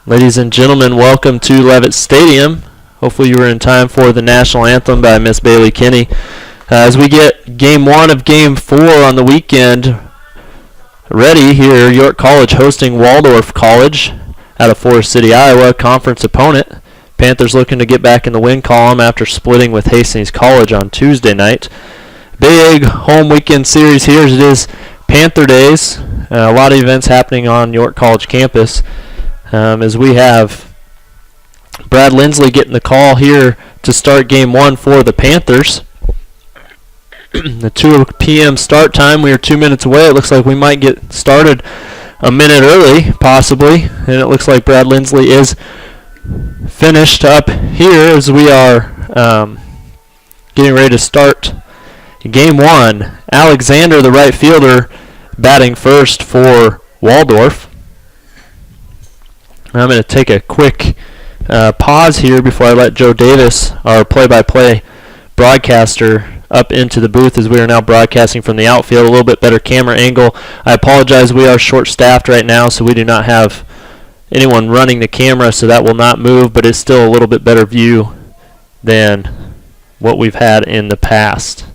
Ladies and gentlemen, welcome to Levitt Stadium. Hopefully you were in time for the national anthem by Miss Bailey Kinney. As we get game one of game 4 on the weekend ready here, York College hosting Waldorf College out of Forest City, Iowa, conference opponent. Panthers looking to get back in the win column after splitting with Hastings College on Tuesday night. Big home weekend series here as it is Panther Days. A lot of events happening on York College campus. As we have Brad Lindsley getting the call here to start game 1 for the Panthers. The 2 p.m. start time. We are 2 minutes away. It looks like we might get started a minute early, possibly. And it looks like Brad Lindsley is finished up here as we are getting ready to start game 1. Alexander, the right fielder, batting first for Waldorf. I'm going to take a quick pause here before I let Joe Davis, our play-by-play broadcaster, up into the booth as we are now broadcasting from the outfield. A little bit better camera angle. I apologize, we are short-staffed right now, so we do not have anyone running the camera, so that will not move, but it's still a little bit better view than what we've had in the past.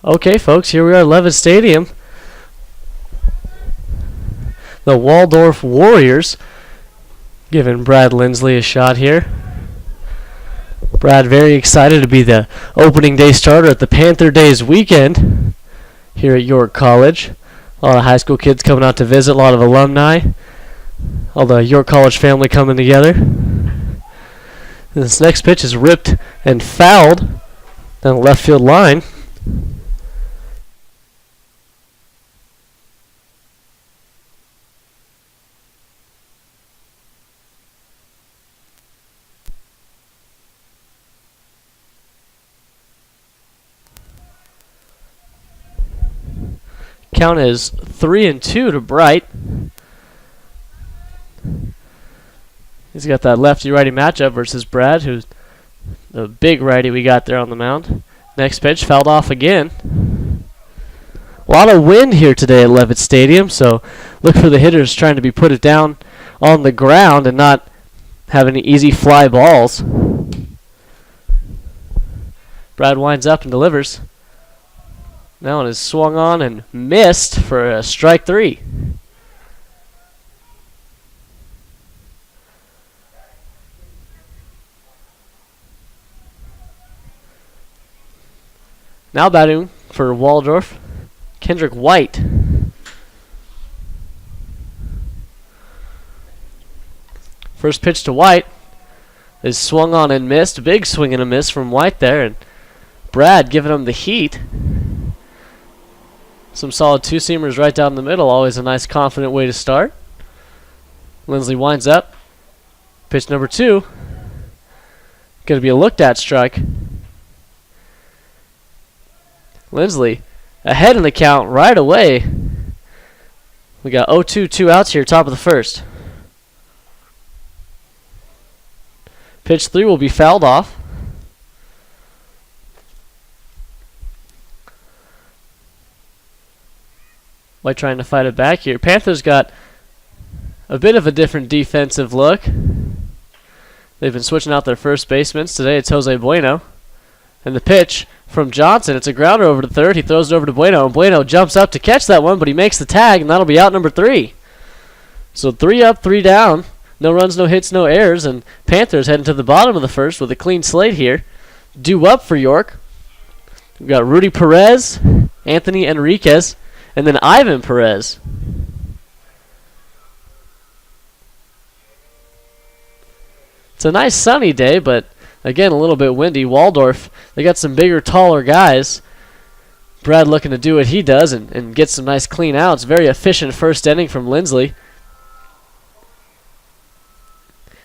Okay, folks, here we are at Levitt Stadium. The Waldorf Warriors giving Brad Lindsley a shot here. Brad very excited to be the opening day starter at the Panther Days weekend here at York College. A lot of high school kids coming out to visit, a lot of alumni. All the York College family coming together. This next pitch is ripped and fouled down the left field line. Count is 3-2 to Bright. He's got that lefty-righty matchup versus Brad, who's the big righty we got there on the mound. Next pitch fouled off again. A lot of wind here today at Levitt Stadium, so look for the hitters trying to put it down on the ground and not have any easy fly balls. Brad winds up and delivers. That one is swung on and missed for a strike 3. Now batting for Waldorf, Kendrick White. First pitch to White is swung on and missed. A big swing and a miss from White there, and Brad giving him the heat. Some solid two-seamers right down the middle. Always a nice, confident way to start. Lindsley winds up. Pitch number 2. Going to be a looked-at strike. Lindsley ahead in the count right away. We got 0-2, 2 outs here, top of the first. Pitch 3 will be fouled off. White trying to fight it back here. Panthers got a bit of a different defensive look. They've been switching out their first basemen. Today it's Jose Bueno. And the pitch from Johnson. It's a grounder over to third. He throws it over to Bueno. And Bueno jumps up to catch that one, but he makes the tag, and that'll be out number 3. So 3 up, 3 down. No runs, no hits, no errors, and Panthers heading to the bottom of the first with a clean slate here. Due up for York. We've got Rudy Perez, Anthony Enriquez, and then Ivan Perez. It's a nice sunny day, but again, a little bit windy. Waldorf, they got some bigger, taller guys. Brad looking to do what he does and get some nice clean outs. Very efficient first inning from Lindsley.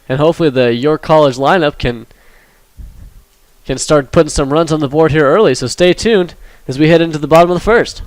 And hopefully the York College lineup can start putting some runs on the board here early. So stay tuned as we head into the bottom of the first.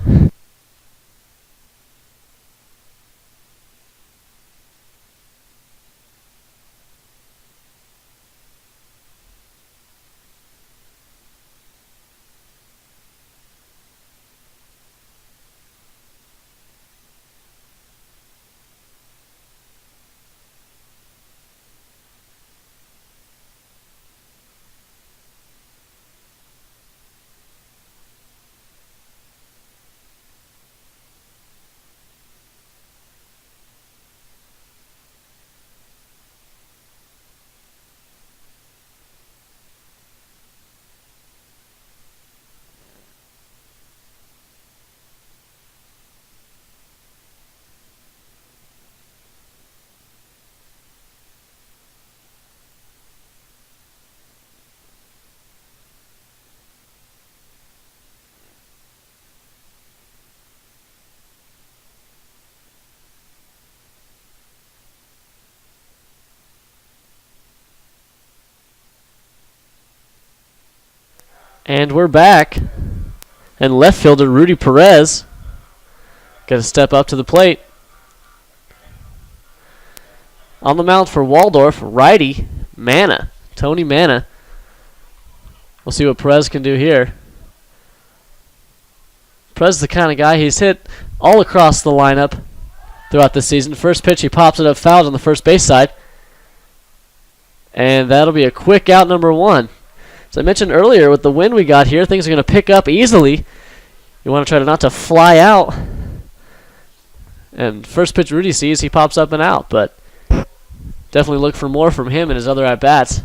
And we're back. And left fielder Rudy Perez got to step up to the plate. On the mound for Waldorf, righty Manna, Tony Manna. We'll see what Perez can do here. Perez is the kind of guy, he's hit all across the lineup throughout the season. First pitch, he pops it up fouled on the first base side. And that'll be a quick out, number one. As I mentioned earlier, with the wind we got here, things are going to pick up easily. You want to try not to fly out. And first pitch Rudy sees, he pops up and out. But definitely look for more from him and his other at-bats.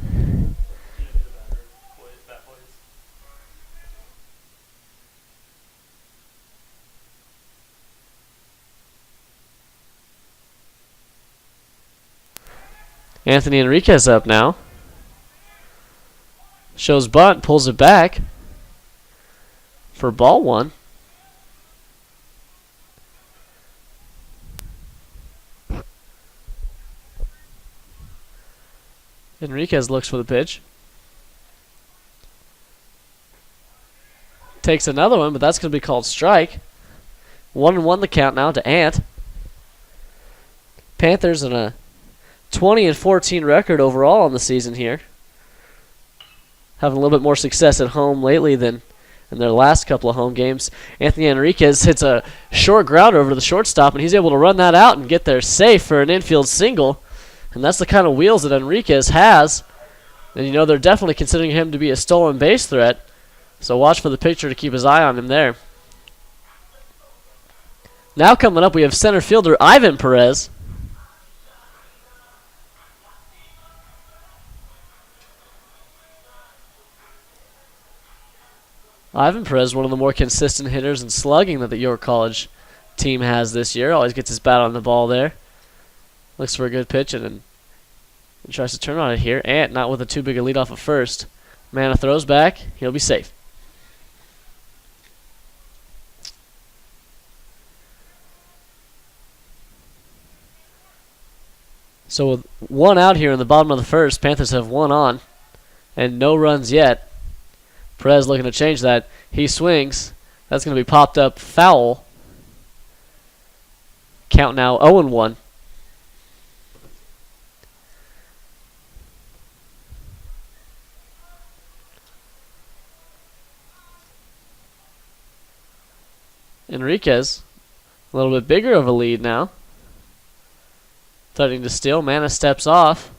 Anthony Enriquez up now. Shows bunt, pulls it back for ball one. Enriquez looks for the pitch. Takes another one, but that's going to be called strike. 1-1 the count now to Ant. Panthers in a 20-14 record overall on the season here. Having a little bit more success at home lately than in their last couple of home games. Anthony Enriquez hits a short grounder over to the shortstop, and he's able to run that out and get there safe for an infield single. And that's the kind of wheels that Enriquez has. And you know they're definitely considering him to be a stolen base threat. So watch for the pitcher to keep his eye on him there. Now coming up, we have center fielder Ivan Perez. Ivan Perez, one of the more consistent hitters and slugging that the York College team has this year. Always gets his bat on the ball there. Looks for a good pitch and tries to turn on it here. Ant not with a too big a lead off of first. Manna throws back. He'll be safe. So with one out here in the bottom of the first, Panthers have one on and no runs yet. Perez looking to change that. He swings. That's going to be popped up foul. Count now 0-1. Enriquez, a little bit bigger of a lead now. Starting to steal. Manna steps off.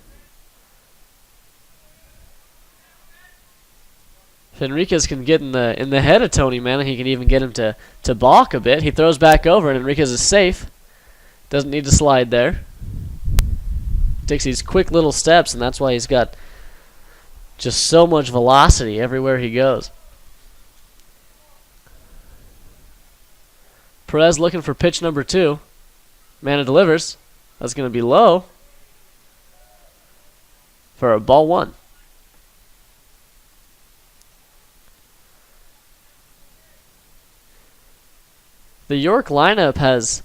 If Enriquez can get in the head of Tony Manna, he can even get him to balk a bit. He throws back over, and Enriquez is safe. Doesn't need to slide there. takes these quick little steps, and that's why he's got just so much velocity everywhere he goes. Perez looking for pitch number 2. Mana delivers. That's going to be low for a ball 1. The York lineup has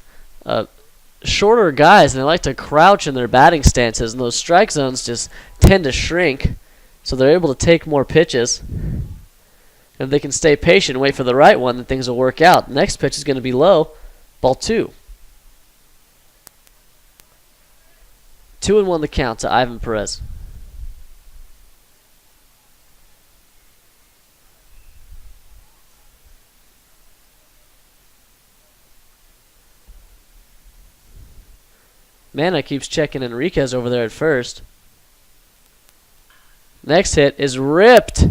shorter guys, and they like to crouch in their batting stances, and those strike zones just tend to shrink, so they're able to take more pitches. And if they can stay patient and wait for the right one, then things will work out. Next pitch is going to be low, ball 2. 2-1 the count to Ivan Perez. Mana keeps checking Enriquez over there at first. Next hit is ripped.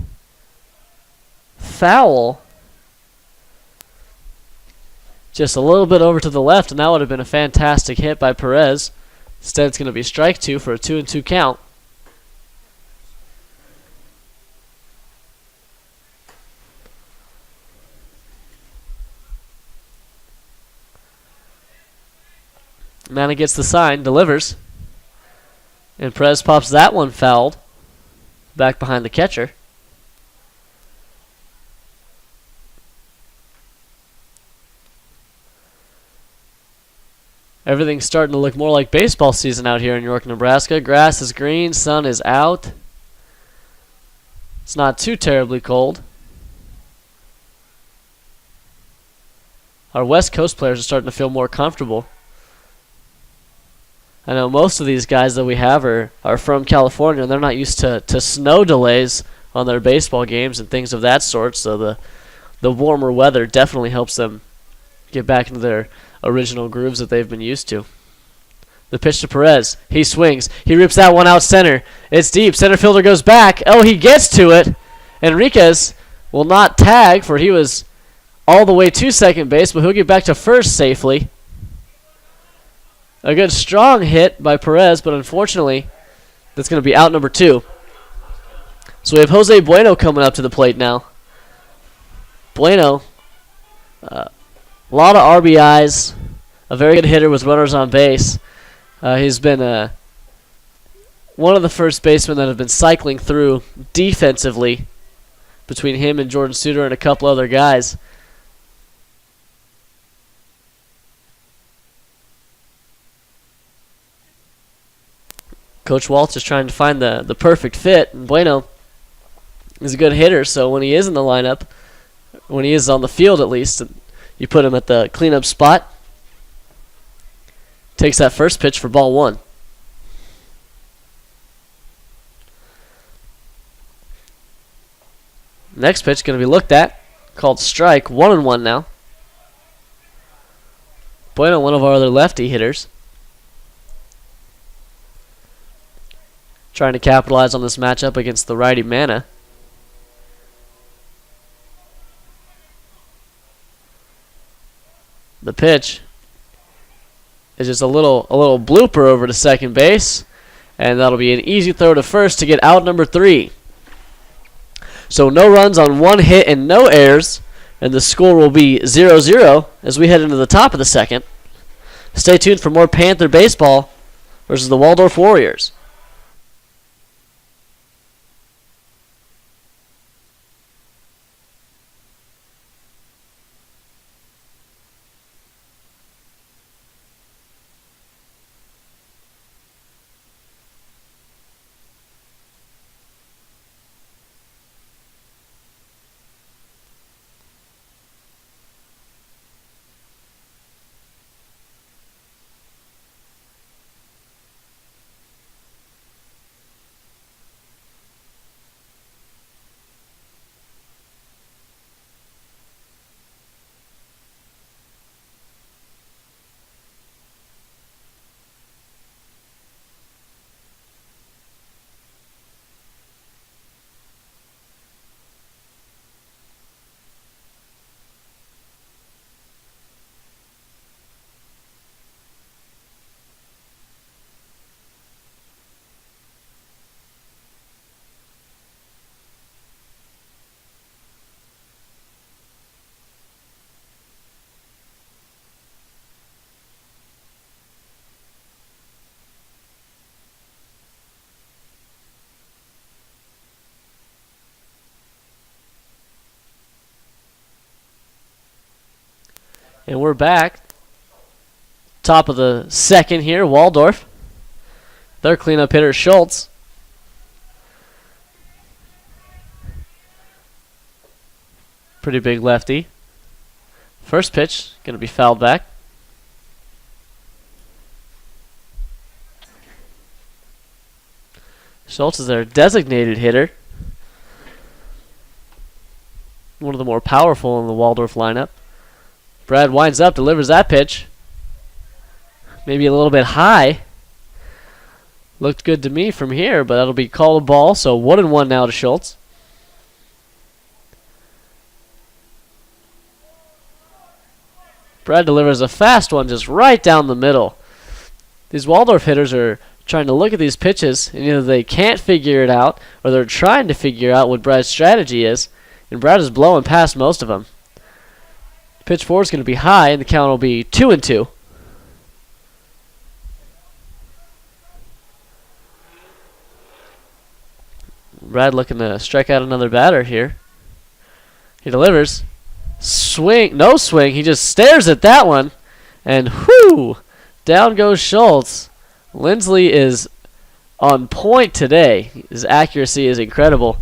Foul. Just a little bit over to the left, and that would have been a fantastic hit by Perez. Instead, it's going to be strike 2 for a 2-2 count. Mana gets the sign, delivers. And Perez pops that one fouled. Back behind the catcher. Everything's starting to look more like baseball season out here in York, Nebraska. Grass is green, sun is out. It's not too terribly cold. Our West Coast players are starting to feel more comfortable. I know most of these guys that we have are from California, and they're not used to snow delays on their baseball games and things of that sort, so the warmer weather definitely helps them get back into their original grooves that they've been used to. The pitch to Perez. He swings. He rips that one out center. It's deep. Center fielder goes back. Oh, he gets to it. Enriquez will not tag, for he was all the way to second base, but he'll get back to first safely. A good strong hit by Perez, but unfortunately, that's going to be out number 2. So we have Jose Bueno coming up to the plate now. Bueno, a lot of RBIs, a very good hitter with runners on base. He's been one of the first basemen that have been cycling through defensively between him and Jordan Suter and a couple other guys. Coach Waltz is trying to find the perfect fit, and Bueno is a good hitter, so when he is in the lineup, when he is on the field at least, you put him at the cleanup spot. Takes that first pitch for ball 1. Next pitch going to be looked at, called strike, 1-1 now. Bueno, one of our other lefty hitters, trying to capitalize on this matchup against the righty Mana. The pitch is just a little blooper over to second base, and that'll be an easy throw to first to get out number 3. So no runs on 1 hit and no errors, and the score will be 0-0 as we head into the top of the second. Stay tuned for more Panther baseball versus the Waldorf Warriors. And we're back. Top of the second here, Waldorf. Their cleanup hitter, Schultz. Pretty big lefty. First pitch, going to be fouled back. Schultz is their designated hitter. One of the more powerful in the Waldorf lineup. Brad winds up, delivers that pitch. Maybe a little bit high. Looked good to me from here, but that'll be called a ball. So 1-1 now to Schultz. Brad delivers a fast one just right down the middle. These Waldorf hitters are trying to look at these pitches, and either they can't figure it out, or they're trying to figure out what Brad's strategy is, and Brad is blowing past most of them. Pitch 4 is going to be high, and the count will be 2-2. Brad looking to strike out another batter here. He delivers. Swing. No swing. He just stares at that one. And whoo! Down goes Schultz. Lindsley is on point today. His accuracy is incredible.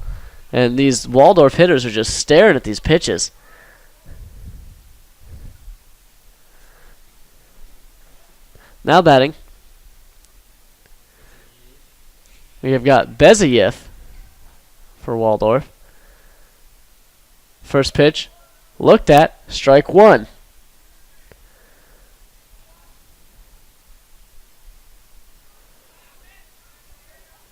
And these Waldorf hitters are just staring at these pitches. Now batting, we have got Beziev for Waldorf. First pitch, looked at, strike one.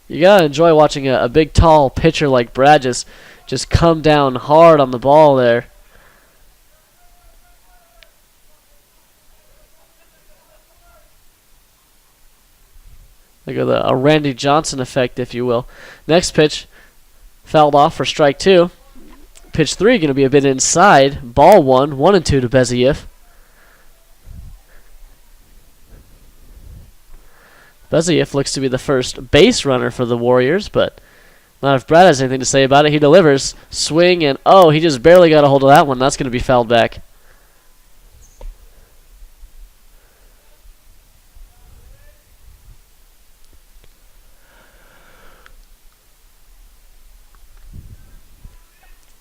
You gotta enjoy watching a big, tall pitcher like Brad just come down hard on the ball there. Look at a Randy Johnson effect, if you will. Next pitch, fouled off for strike two. Pitch 3 going to be a bit inside. Ball 1-2 to Beziev. Beziev looks to be the first base runner for the Warriors, but not if Brad has anything to say about it. He delivers, swing, and oh, he just barely got a hold of that one. That's going to be fouled back.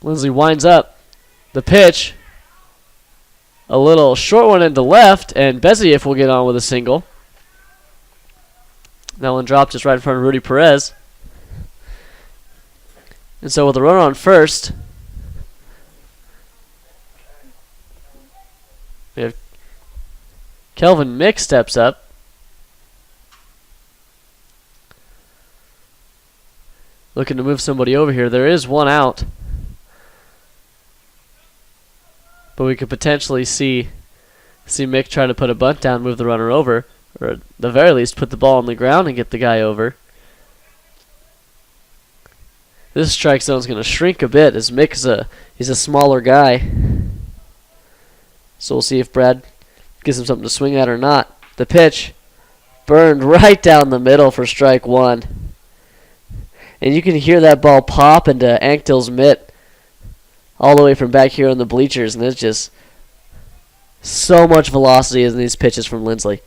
Lindsley winds up. The pitch. A little short one into left, and Beziev will get on with a single. That one dropped just right in front of Rudy Perez. And so with a runner on first, we have Kelvin Mick steps up. Looking to move somebody over here. There is one out. But we could potentially see Mick try to put a bunt down, move the runner over, or at the very least put the ball on the ground and get the guy over. This strike zone is going to shrink a bit as Mick he's a smaller guy. So we'll see if Brad gives him something to swing at or not. The pitch burned right down the middle for strike one. And you can hear that ball pop into Anktil's mitt all the way from back here on the bleachers, and there's just so much velocity in these pitches from Lindsley.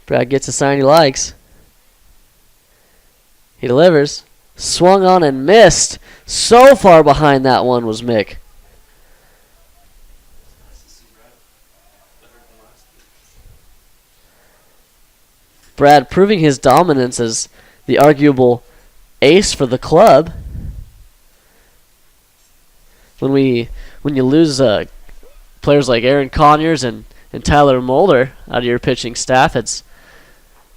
Brad gets a sign he likes. He delivers. Swung on and missed. So far behind that one was Mick. Brad proving his dominance as the arguable ace for the club. When you lose players like Aaron Conyers and Tyler Mulder out of your pitching staff, it's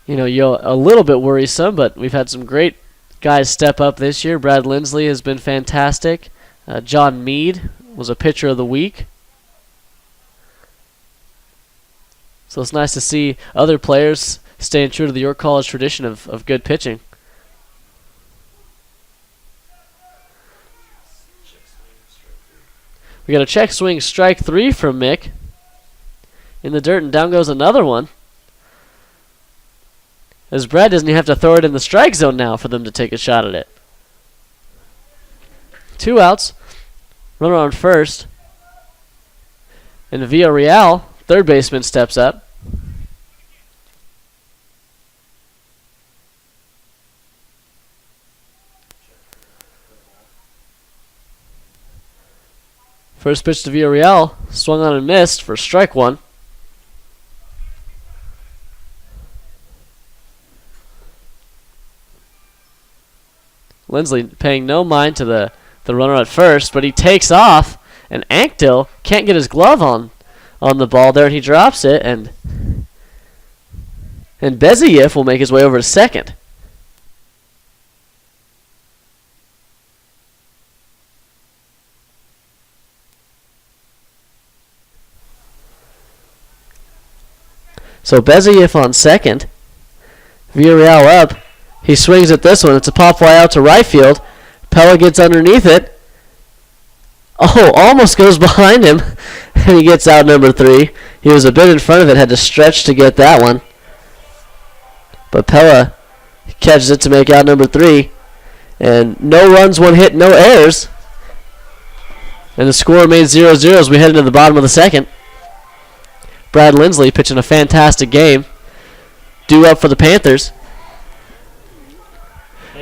you're a little bit worrisome, but we've had some great guys step up this year. Brad Lindsley has been fantastic. John Meade was a pitcher of the week. So it's nice to see other players staying true to the York College tradition of good pitching. We got a check swing strike 3 from Mick. In the dirt, and down goes another one. As Brad doesn't even have to throw it in the strike zone now for them to take a shot at it. 2 outs. Runner on first. And Villarreal, third baseman, steps up. First pitch to Villarreal, swung on and missed for strike one. Lindsley paying no mind to the runner at first, but he takes off, and Anktil can't get his glove on the ball there, and he drops it, and Beziev will make his way over to second. So Beziev on second. Villarreal up. He swings at this one. It's a pop fly out to right field. Pella gets underneath it. Oh, almost goes behind him. And he gets out number 3. He was a bit in front of it. Had to stretch to get that one. But Pella catches it to make out number 3. And no runs, 1 hit, no errors. And the score remains 0-0 as we head into the bottom of the second. Brad Lindsley pitching a fantastic game. Due up for the Panthers.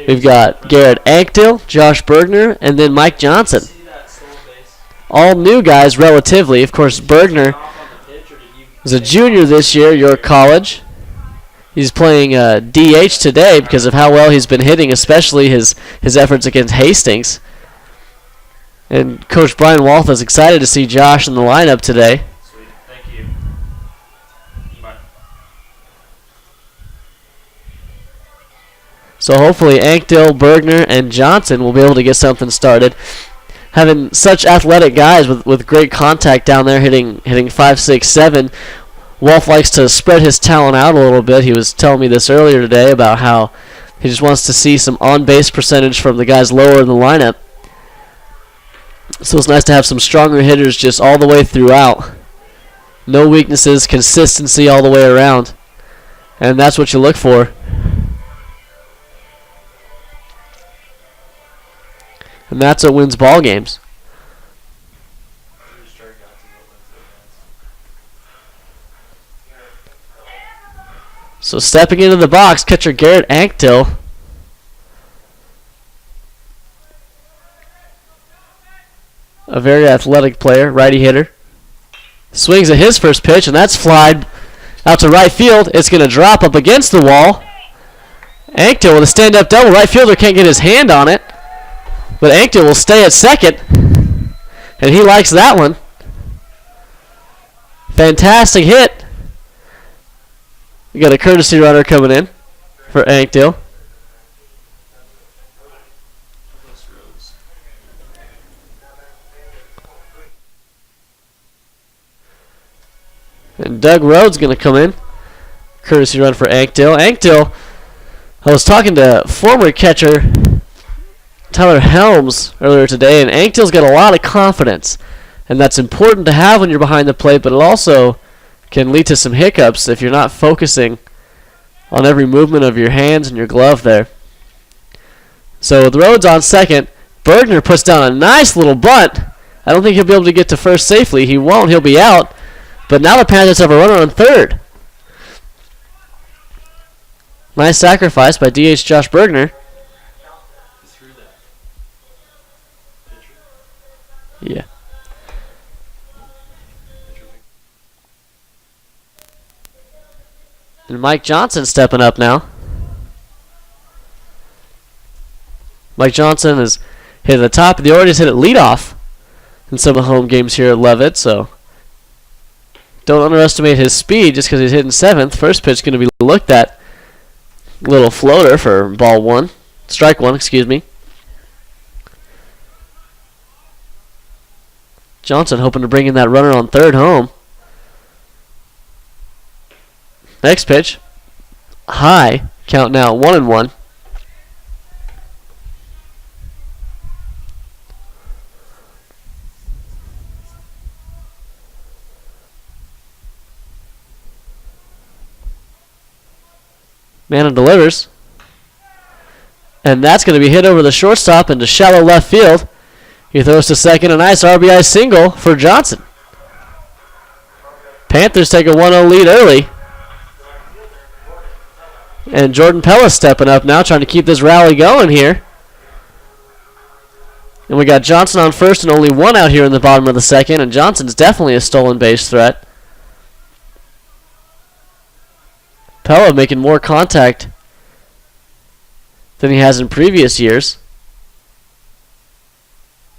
We've got Garrett Anktil, Josh Bergner, and then Mike Johnson. All new guys relatively. Of course, Bergner is a junior this year, York College. He's playing DH today because of how well he's been hitting, especially his efforts against Hastings. And Coach Brian Walth is excited to see Josh in the lineup today. Sweet. Thank you. Bye. So hopefully Anktil, Bergner, and Johnson will be able to get something started. Having such athletic guys with great contact down there hitting 5, 6, 7, Wolf likes to spread his talent out a little bit. He was telling me this earlier today about how he just wants to see some on-base percentage from the guys lower in the lineup. So it's nice to have some stronger hitters just all the way throughout. No weaknesses, consistency all the way around. And that's what you look for. And that's what wins ball games. So stepping into the box, catcher Garrett Anktil. A very athletic player, righty hitter. Swings at his first pitch, and that's flied out to right field. It's going to drop up against the wall. Anktil with a stand-up double. Right fielder can't get his hand on it. But Anktil will stay at second. And he likes that one. Fantastic hit. We got a courtesy runner coming in for Anktil. And Doug Rhodes going to come in. Courtesy run for Anktil. Anktil, I was talking to former catcher Tyler Helms earlier today, and Anktil's got a lot of confidence. And that's important to have when you're behind the plate, but it also can lead to some hiccups if you're not focusing on every movement of your hands and your glove there. So with Rhodes on second, Bergner puts down a nice little bunt. I don't think he'll be able to get to first safely. He won't. He'll be out. But now the Panthers have a runner on third. Nice sacrifice by DH Josh Bergner. Yeah. And Mike Johnson stepping up now. Mike Johnson is hitting the top of the order. He's hit it leadoff in some of the home games here at Levitt, so don't underestimate his speed just because he's hitting 7th. First pitch going to be looked at. Little floater for ball 1. Strike 1, excuse me. Johnson hoping to bring in that runner on third home. Next pitch. High. Count now 1-1. Manning delivers. And that's going to be hit over the shortstop into shallow left field. He throws to second, a nice RBI single for Johnson. Panthers take a 1-0 lead early. And Jordan Pella stepping up now, trying to keep this rally going here. And we got Johnson on first and only one out here in the bottom of the second, and Johnson's definitely a stolen base threat. Pella making more contact than he has in previous years.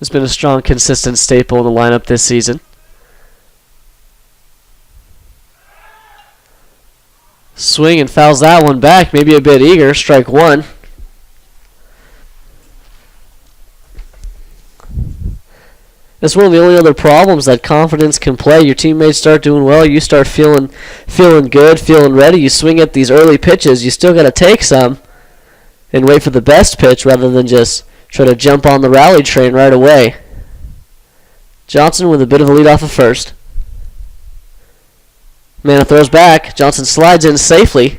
Has been a strong, consistent staple in the lineup this season. Swing and fouls that one back, maybe a bit eager. Strike one. That's one of the only other problems that confidence can play. Your teammates start doing well, you start feeling good, feeling ready. You swing at these early pitches, you still got to take some and wait for the best pitch rather than just try to jump on the rally train right away. Johnson with a bit of a lead off of first. Mana throws back. Johnson slides in safely.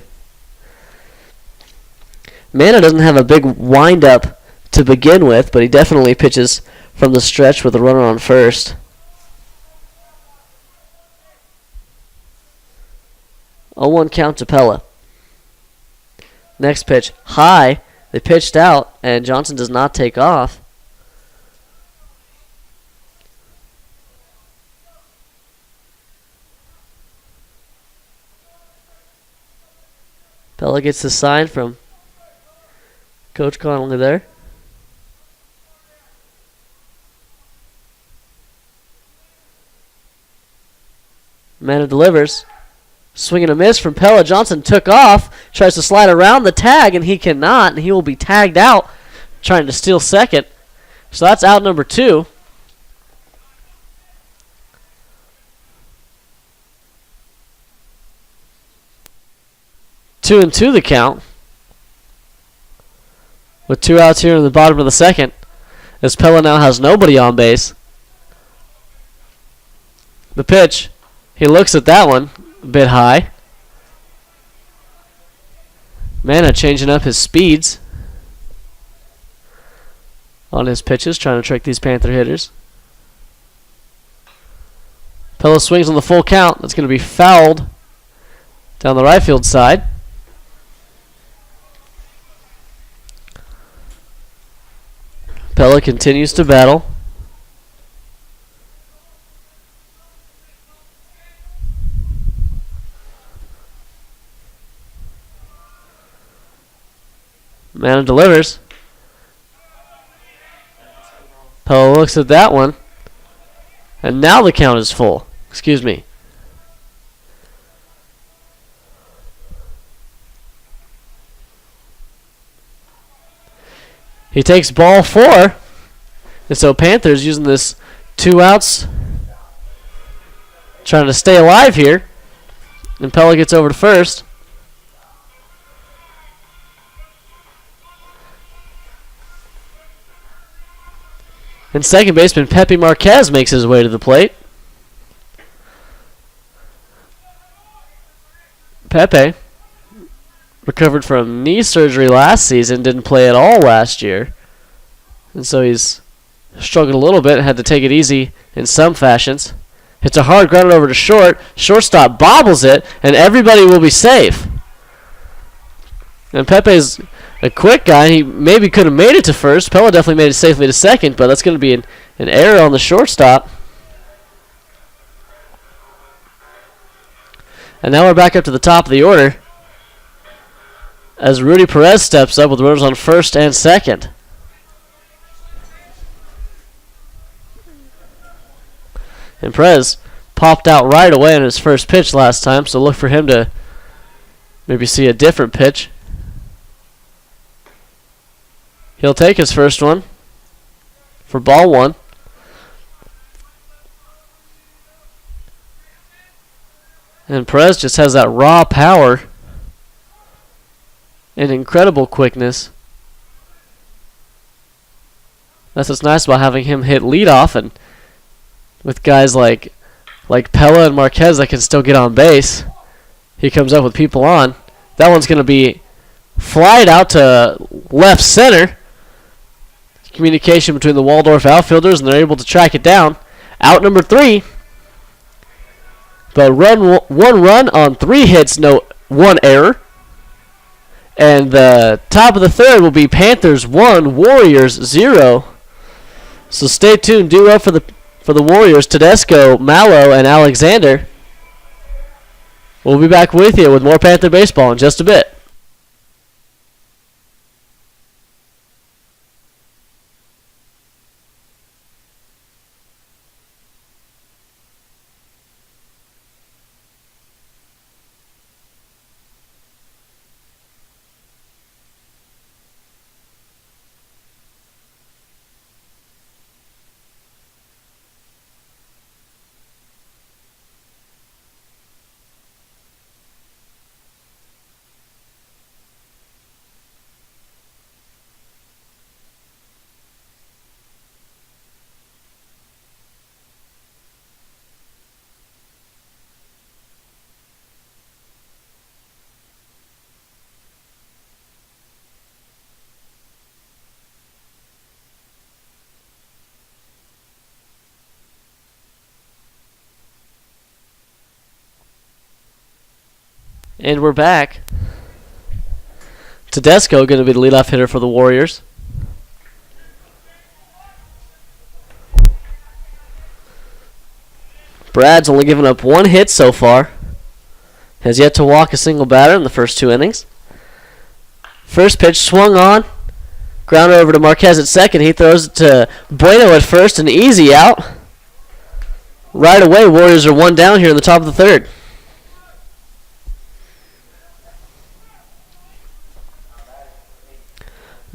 Mana doesn't have a big wind-up to begin with, but he definitely pitches from the stretch with a runner on first. 0-1 count to Pella. Next pitch, high. They pitched out, and Johnson does not take off. Pella gets the sign from Coach Connolly there. Mana delivers. Swing and a miss from Pella. Johnson took off. Tries to slide around the tag, and he cannot. And he will be tagged out trying to steal second. So that's out number 2. Two and two the count. With 2 outs here in the bottom of the second. As Pella now has nobody on base. The pitch. He looks at that one, a bit high. Mana changing up his speeds on his pitches, trying to trick these Panther hitters. Pella swings on the full count. That's going to be fouled down the right field side. Pella continues to battle. Mana delivers. Pella looks at that one. And now the count is full. Excuse me. He takes ball 4. And so Panthers using this 2 outs. Trying to stay alive here. And Pella gets over to first. And second baseman Pepe Marquez makes his way to the plate. Pepe recovered from knee surgery last season, didn't play at all last year. And so he's struggled a little bit, had to take it easy in some fashions. Hits a hard ground over to short. Shortstop bobbles it, and everybody will be safe. And Pepe's a quick guy. He maybe could have made it to first. Pella definitely made it safely to second, but that's going to be an error on the shortstop. And now we're back up to the top of the order as Rudy Perez steps up with runners on first and second. And Perez popped out right away on his first pitch last time, so look for him to maybe see a different pitch. He'll take his first one for ball 1. And Perez just has that raw power and incredible quickness. That's what's nice about having him hit leadoff, and with guys like Pella and Marquez that can still get on base, he comes up with people on. That one's going to be flied out to left center. communication between the Waldorf outfielders, and they're able to track it down. Out number 3. But one run on 3 hits, one error. And the top of the third will be Panthers 1, Warriors 0. So stay tuned. Due up for the Warriors, Tedesco, Mallow, and Alexander. We'll be back with you with more Panther baseball in just a bit. And we're back. Tedesco going to be the leadoff hitter for the Warriors. Brad's only given up 1 hit so far. Has yet to walk a single batter in the first 2 innings. First pitch swung on. Grounder over to Marquez at second. He throws it to Bueno at first. An easy out. Right away, Warriors are 1 down here in the top of the third.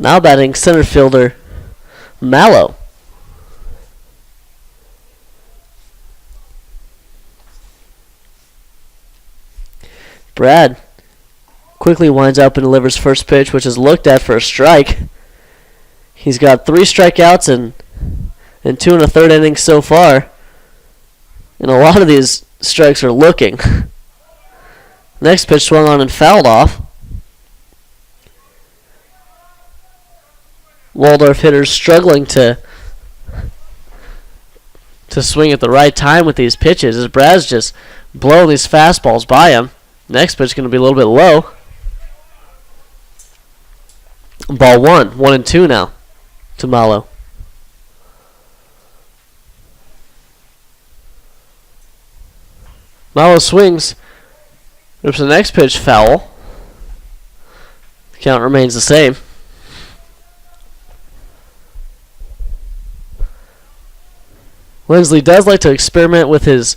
Now batting center fielder Mallow. Brad quickly winds up and delivers first pitch, which is looked at for a strike. He's got 3 strikeouts and 2 1/3 innings so far. And a lot of these strikes are looking. Next pitch swung on and fouled off. Waldorf hitters struggling to swing at the right time with these pitches as Brad's just blowing these fastballs by him. Next pitch is going to be a little bit low. Ball 1, 1-2 now to Mallow. Mallow swings. Rips the next pitch foul. The count remains the same. Lindsley does like to experiment with his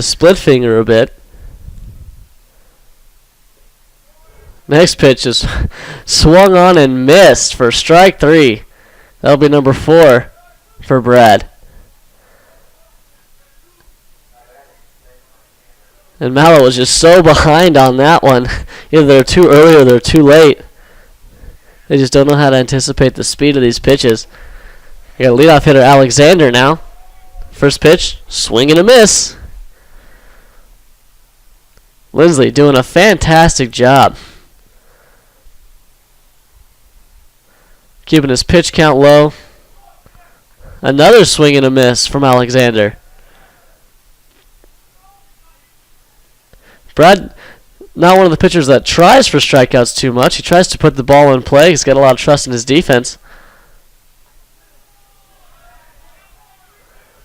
split finger a bit. Next pitch is swung on and missed for strike 3. That'll be number 4 for Brad. And Mallow was just so behind on that one. Either they're too early or they're too late. They just don't know how to anticipate the speed of these pitches. We got leadoff hitter Alexander now. First pitch, swing and a miss. Lindsley doing a fantastic job. Keeping his pitch count low. Another swing and a miss from Alexander. Brad, not one of the pitchers that tries for strikeouts too much. He tries to put the ball in play. He's got a lot of trust in his defense.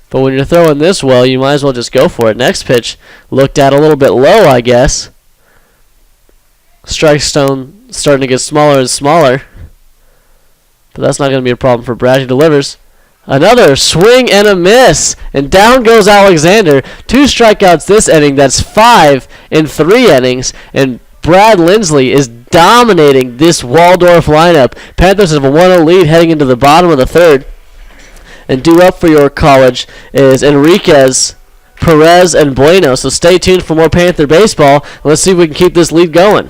But when you're throwing this well, you might as well just go for it. Next pitch looked at a little bit low, I guess. Strike zone starting to get smaller and smaller. But that's not going to be a problem for Brad. He delivers. Another swing and a miss. And down goes Alexander. 2 strikeouts this inning. That's 5 in 3 innings. And Brad Lindsley is dominating this Waldorf lineup. Panthers have a 1-0 lead heading into the bottom of the third. And due up for your college is Enriquez, Perez, and Bueno. So stay tuned for more Panther baseball. Let's see if we can keep this lead going.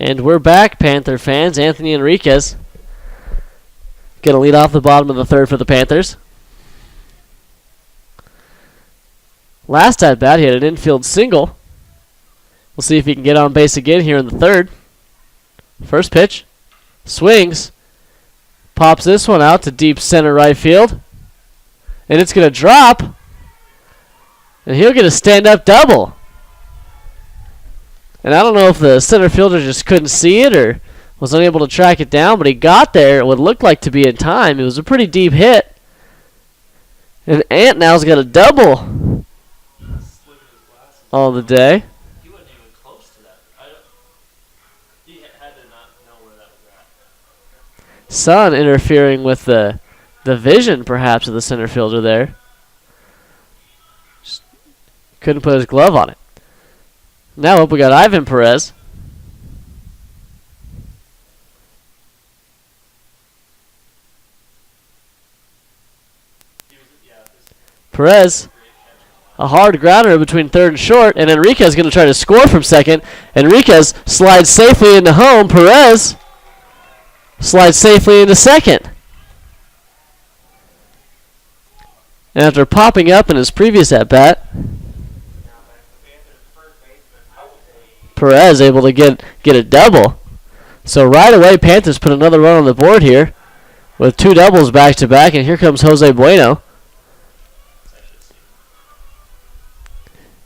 And we're back, Panther fans. Anthony Enriquez going to lead off the bottom of the third for the Panthers. Last at bat, he had an infield single. We'll see if he can get on base again here in the third. First pitch. Swings. Pops this one out to deep center right field. And it's going to drop. And he'll get a stand-up double. And I don't know if the center fielder just couldn't see it or was unable to track it down, but he got there. It would look like to be in time. It was a pretty deep hit. And Ant now's got a double on the day. He wasn't even close to that. He had to not know where that was at. Sun interfering with the vision, perhaps, of the center fielder there. Just couldn't put his glove on it. Now up we got Ivan Perez. Perez, a hard grounder between third and short, and Enriquez is going to try to score from second. Enriquez slides safely into home. Perez slides safely into second. And after popping up in his previous at-bat, Perez able to get a double. So right away, Panthers put another run on the board here with two doubles back-to-back, and here comes Jose Bueno.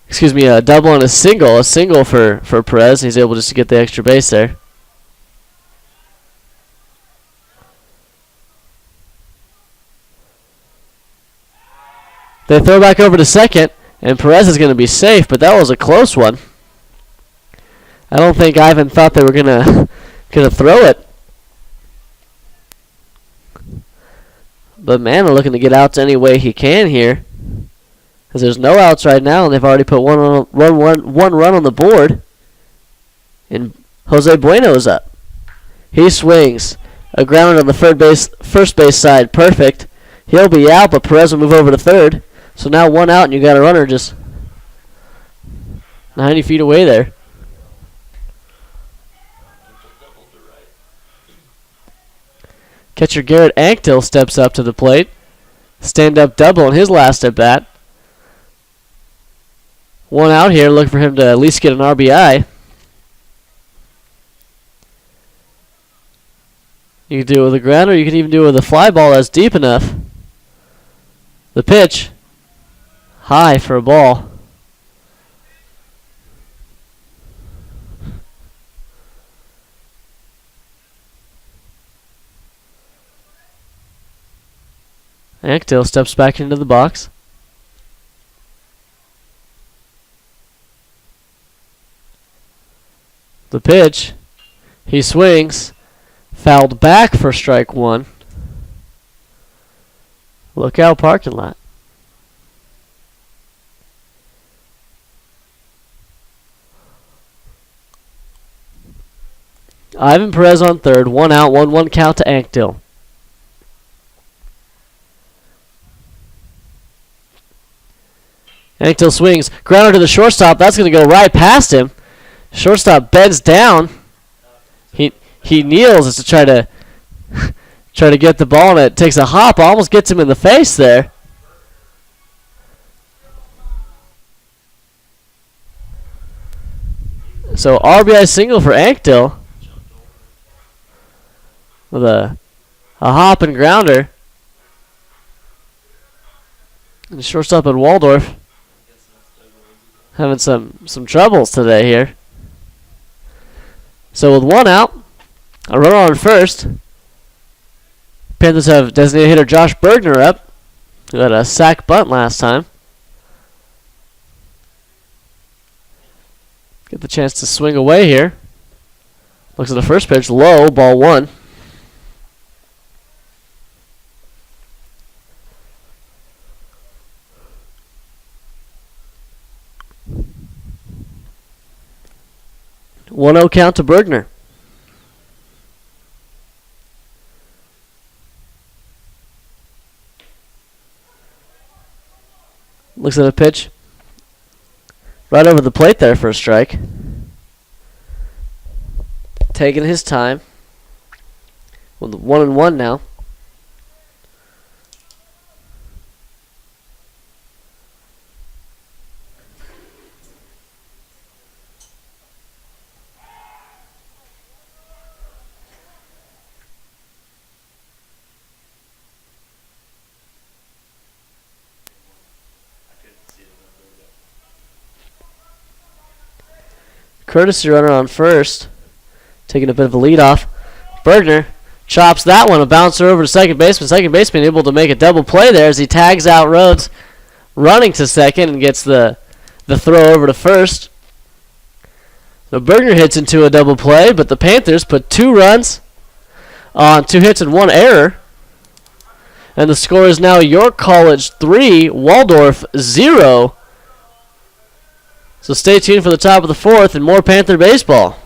Excuse me, a double and a single. A single for Perez. He's able just to get the extra base there. They throw back over to second, and Perez is going to be safe, but that was a close one. I don't think Ivan thought they were gonna throw it. But man, they're looking to get outs any way he can here, because there's no outs right now, and they've already put one run on the board. And Jose Bueno's up. He swings a grounder on the first base side, perfect. He'll be out, but Perez will move over to third. So now one out, and you got a runner just 90 feet away there. Catcher Garrett Anktil steps up to the plate. Stand-up double in his last at-bat. One out here, looking for him to at least get an RBI. You can do it with a grounder, you can even do it with a fly ball that's deep enough. The pitch, high for a ball. Anktil steps back into the box. The pitch, he swings, fouled back for strike one. Look out, parking lot. Ivan Perez on third, one out, 1-1 count to Anktil. Anktil swings, grounder to the shortstop. That's going to go right past him. Shortstop bends down. He kneels as to try to get the ball, and it takes a hop, almost gets him in the face there. So RBI single for Anktil with a hop and grounder. And shortstop at Waldorf having some troubles today here. So with one out, a runner on first. Panthers have designated hitter Josh Bergner up, who had a sac bunt last time. Get the chance to swing away here. Looks at the first pitch, low, ball one. One 0 count to Bergner. Looks at a pitch. Right over the plate there for a strike. taking his time. With 1-1 now. Courtesy runner on first. Taking a bit of a lead off. Bergner chops that one. A bouncer over to second baseman. Second baseman able to make a double play there as he tags out Rhodes running to second and gets the throw over to first. Now Bergner hits into a double play, but the Panthers put 2 runs on 2 hits and 1 error. And the score is now York College 3, Waldorf 0. So stay tuned for the top of the 4th and more Panther baseball.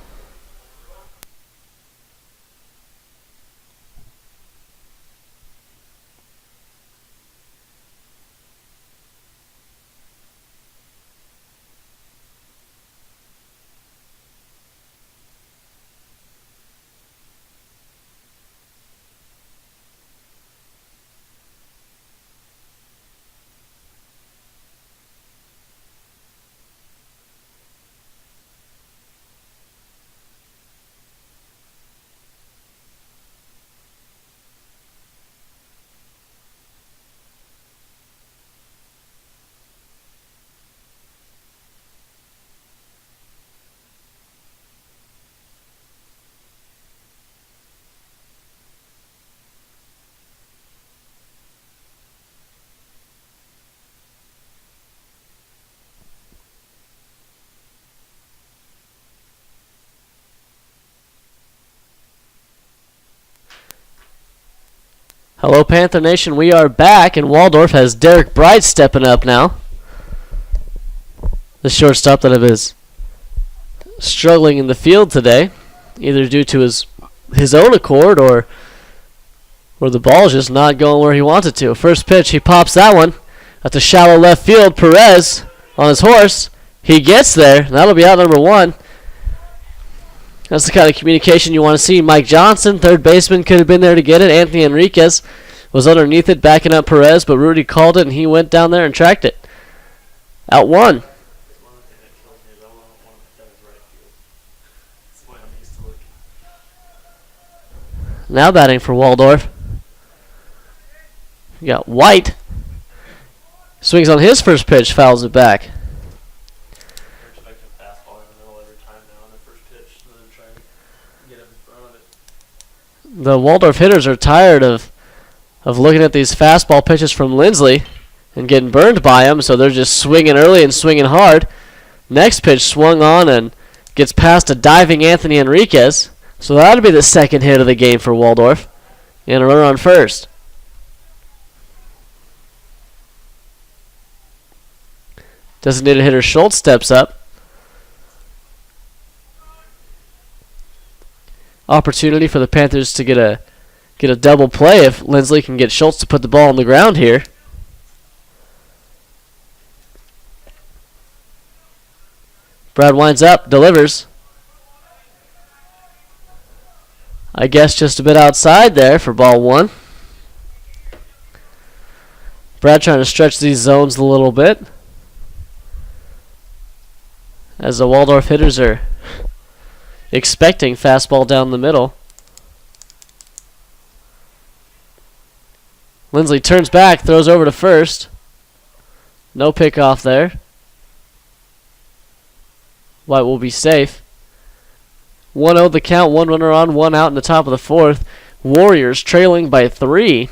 Hello, Panther Nation. We are back, and Waldorf has Derek Bright stepping up now. The shortstop that is struggling in the field today, either due to his own accord or the ball's just not going where he wants it to. First pitch, he pops that one at the shallow left field. Perez on his horse. He gets there. That'll be out number 1. That's the kind of communication you want to see. Mike Johnson, third baseman, could have been there to get it. Anthony Enriquez was underneath it, backing up Perez, but Rudy called it, and he went down there and tracked it. Out 1. Now batting for Waldorf. You got White. Swings on his first pitch, fouls it back. The Waldorf hitters are tired of looking at these fastball pitches from Lindsley and getting burned by him, so they're just swinging early and swinging hard. Next pitch swung on and gets past a diving Anthony Enriquez, so that'll be the second hit of the game for Waldorf. And a runner on first. Designated hitter Schultz steps up. Opportunity for the Panthers to get a double play if Lindsley can get Schultz to put the ball on the ground here. Brad winds up, delivers. I guess just a bit outside there for ball 1. Brad trying to stretch these zones a little bit as the Waldorf hitters are expecting fastball down the middle. Lindsley turns back, throws over to first. No pickoff there. White will be safe. 1-0 the count, 1 runner on, 1 out in the top of the 4th. Warriors trailing by 3.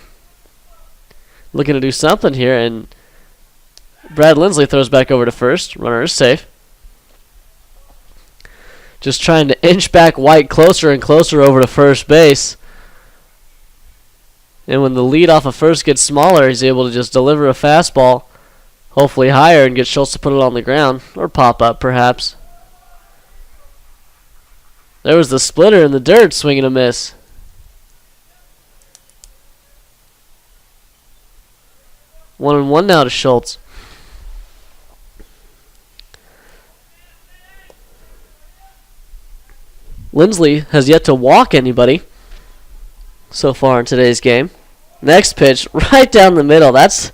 Looking to do something here, and Brad Lindsley throws back over to first. Runner is safe. Just trying to inch back White closer and closer over to first base. And when the lead off of first gets smaller, he's able to just deliver a fastball, hopefully higher, and get Schultz to put it on the ground, or pop up perhaps. There was the splitter in the dirt, swing and a miss. 1-1 now to Schultz. Lindsley has yet to walk anybody so far in today's game. Next pitch, right down the middle. That's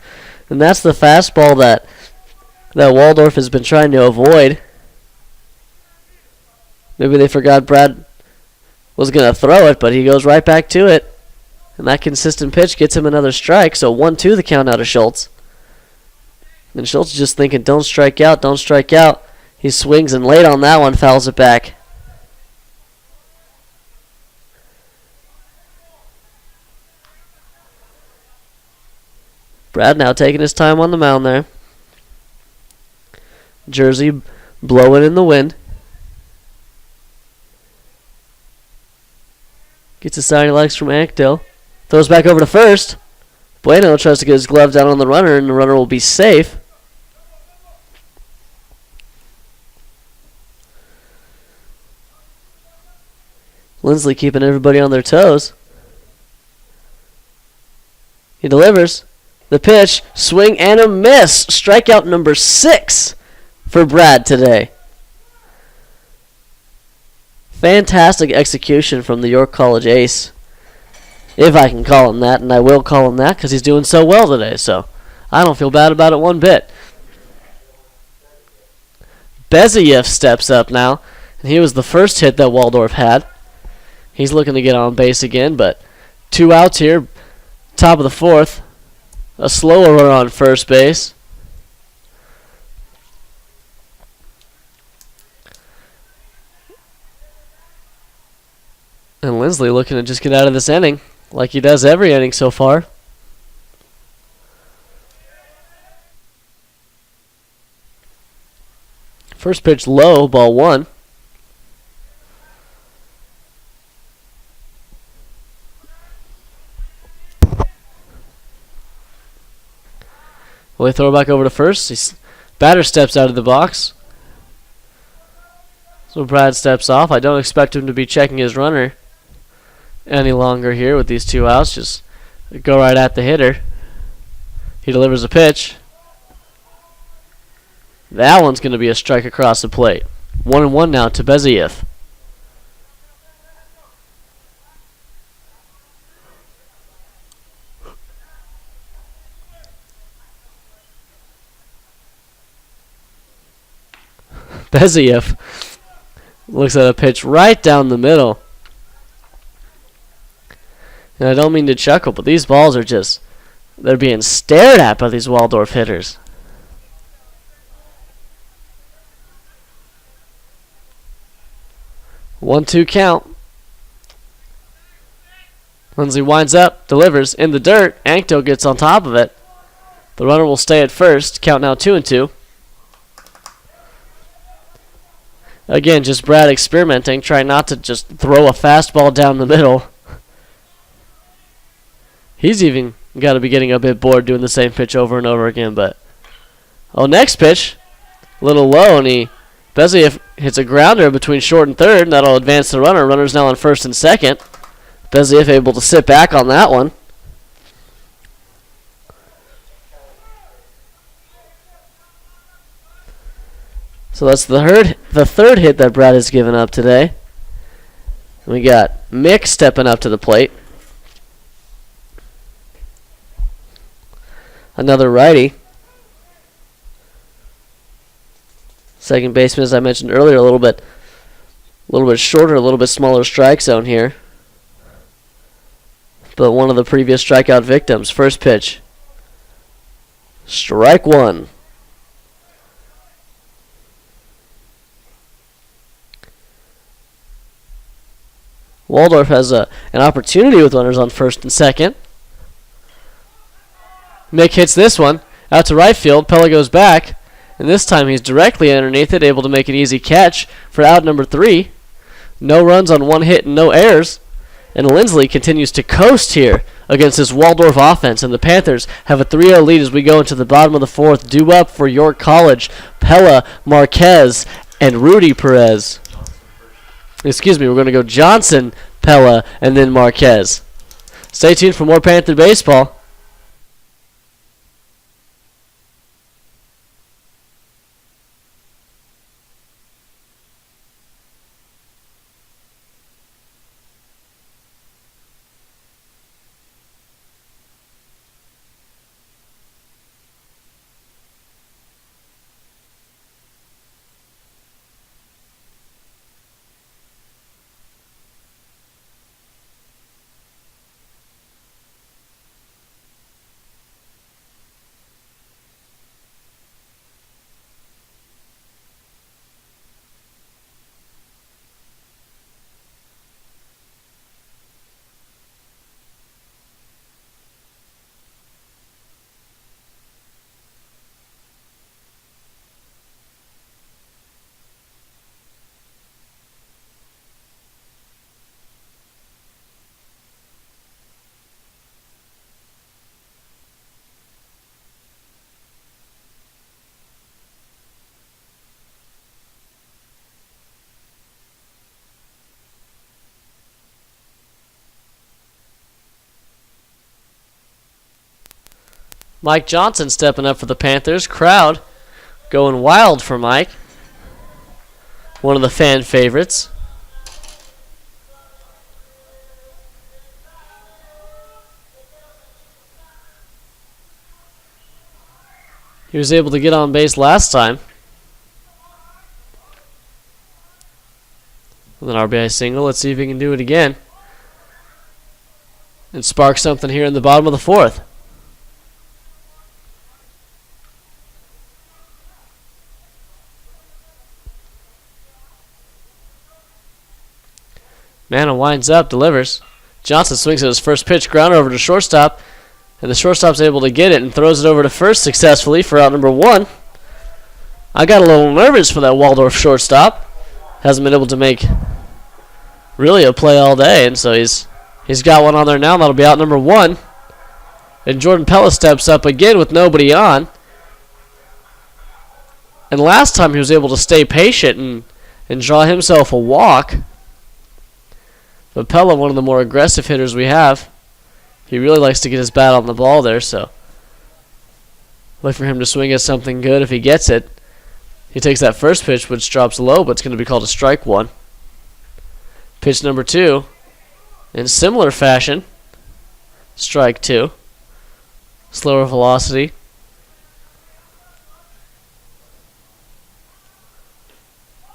the fastball that Waldorf has been trying to avoid. Maybe they forgot Brad was going to throw it, but he goes right back to it. And that consistent pitch gets him another strike. So 1-2 the count out of Schultz. And Schultz is just thinking, don't strike out, don't strike out. He swings and late on that one, fouls it back. Brad now taking his time on the mound there. Jersey blowing in the wind. Gets a sign he likes from Ankdale. Throws back over to first. Bueno tries to get his glove down on the runner, and the runner will be safe. Lindsley keeping everybody on their toes. He delivers. The pitch, swing and a miss. Strikeout number 6 for Brad today. Fantastic execution from the York College ace. If I can call him that, and I will call him that because he's doing so well today, so I don't feel bad about it one bit. Beziev steps up now, and he was the first hit that Waldorf had. He's looking to get on base again, but 2 outs here, top of the 4th. A slower runner on first base. And Lindsley looking to just get out of this inning, like he does every inning so far. First pitch low, ball 1. Will he throw back over to first? Batter steps out of the box. So Brad steps off. I don't expect him to be checking his runner any longer here with these 2 outs. Just go right at the hitter. He delivers a pitch. That one's going to be a strike across the plate. 1-1 now to Beziev. Beziev looks at a pitch right down the middle. And I don't mean to chuckle, but these balls are just, they're being stared at by these Waldorf hitters. One-two count. Lindsley winds up, delivers in the dirt. Ankto gets on top of it. The runner will stay at first. Count now 2-2. Again, just Brad experimenting, trying not to just throw a fastball down the middle. He's even got to be getting a bit bored doing the same pitch over and over again. But next pitch, a little low, and Beziev hits a grounder between short and third, and that'll advance the runner. Runner's now on first and second. Beziev able to sit back on that one. So that's the third hit that Brad has given up today. We got Mick stepping up to the plate. Another righty. Second baseman, as I mentioned earlier, a little bit shorter, a little bit smaller strike zone here. But one of the previous strikeout victims. First pitch. Strike 1. Waldorf has an opportunity with runners on first and second. Mick hits this one out to right field. Pella goes back, and this time he's directly underneath it, able to make an easy catch for out number 3. No runs on 1 hit and no errors. And Lindsley continues to coast here against this Waldorf offense, and the Panthers have a 3-0 lead as we go into the bottom of the 4th. Due up for York College, Pella, Marquez, and Rudy Perez. Excuse me, we're going to go Johnson, Pella, and then Marquez. Stay tuned for more Panther baseball. Mike Johnson stepping up for the Panthers. Crowd going wild for Mike. One of the fan favorites. He was able to get on base last time. With an RBI single. Let's see if he can do it again. And spark something here in the bottom of the fourth. Manna winds up, delivers. Johnson swings at his first pitch, grounder over to shortstop. And the shortstop's able to get it and throws it over to first successfully for out number one. I got a little nervous for that Waldorf shortstop. Hasn't been able to make really a play all day, and so he's got one on there now. That'll be out number one. And Jordan Pella steps up again with nobody on. And last time he was able to stay patient and draw himself a walk. But Pella, one of the more aggressive hitters we have. He really likes to get his bat on the ball there, so look for him to swing at something good if he gets it. He takes that first pitch, which drops low, but it's going to be called a strike one. Pitch number two, in similar fashion, strike two. Slower velocity.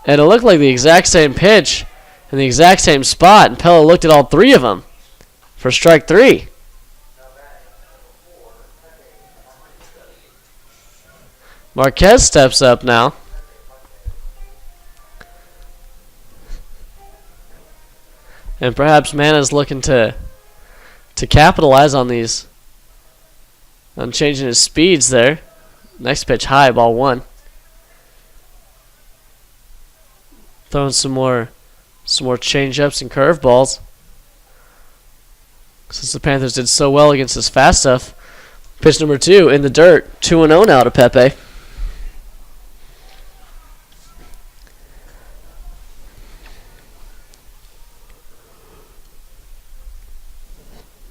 And it looked like the exact same pitch in the exact same spot, and Pella looked at all three of them for strike three. Marquez steps up now. And perhaps Manna's looking to capitalize on these, on changing his speeds there. Next pitch high, ball one. Throwing some more change-ups and curveballs. Since the Panthers did so well against this fast stuff. Pitch number two in the dirt. 2-0 now to Pepe.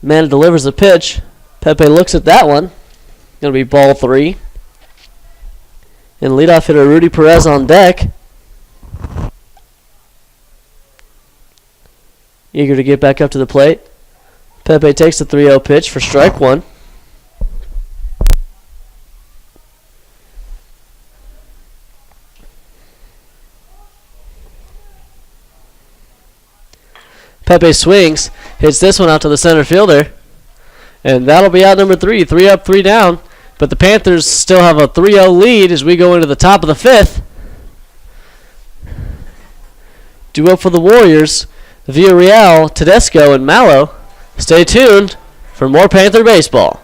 Manna delivers the pitch. Pepe looks at that one. Going to be ball three. And leadoff hitter Rudy Perez on deck. Eager to get back up to the plate. Pepe takes the 3-0 pitch for strike one. Pepe swings, hits this one out to the center fielder. And that'll be out number three. 3 up, 3 down. But the Panthers still have a 3-0 lead as we go into the top of the fifth. Due up for the Warriors, Villarreal, Tedesco, and Mallow. Stay tuned for more Panther baseball.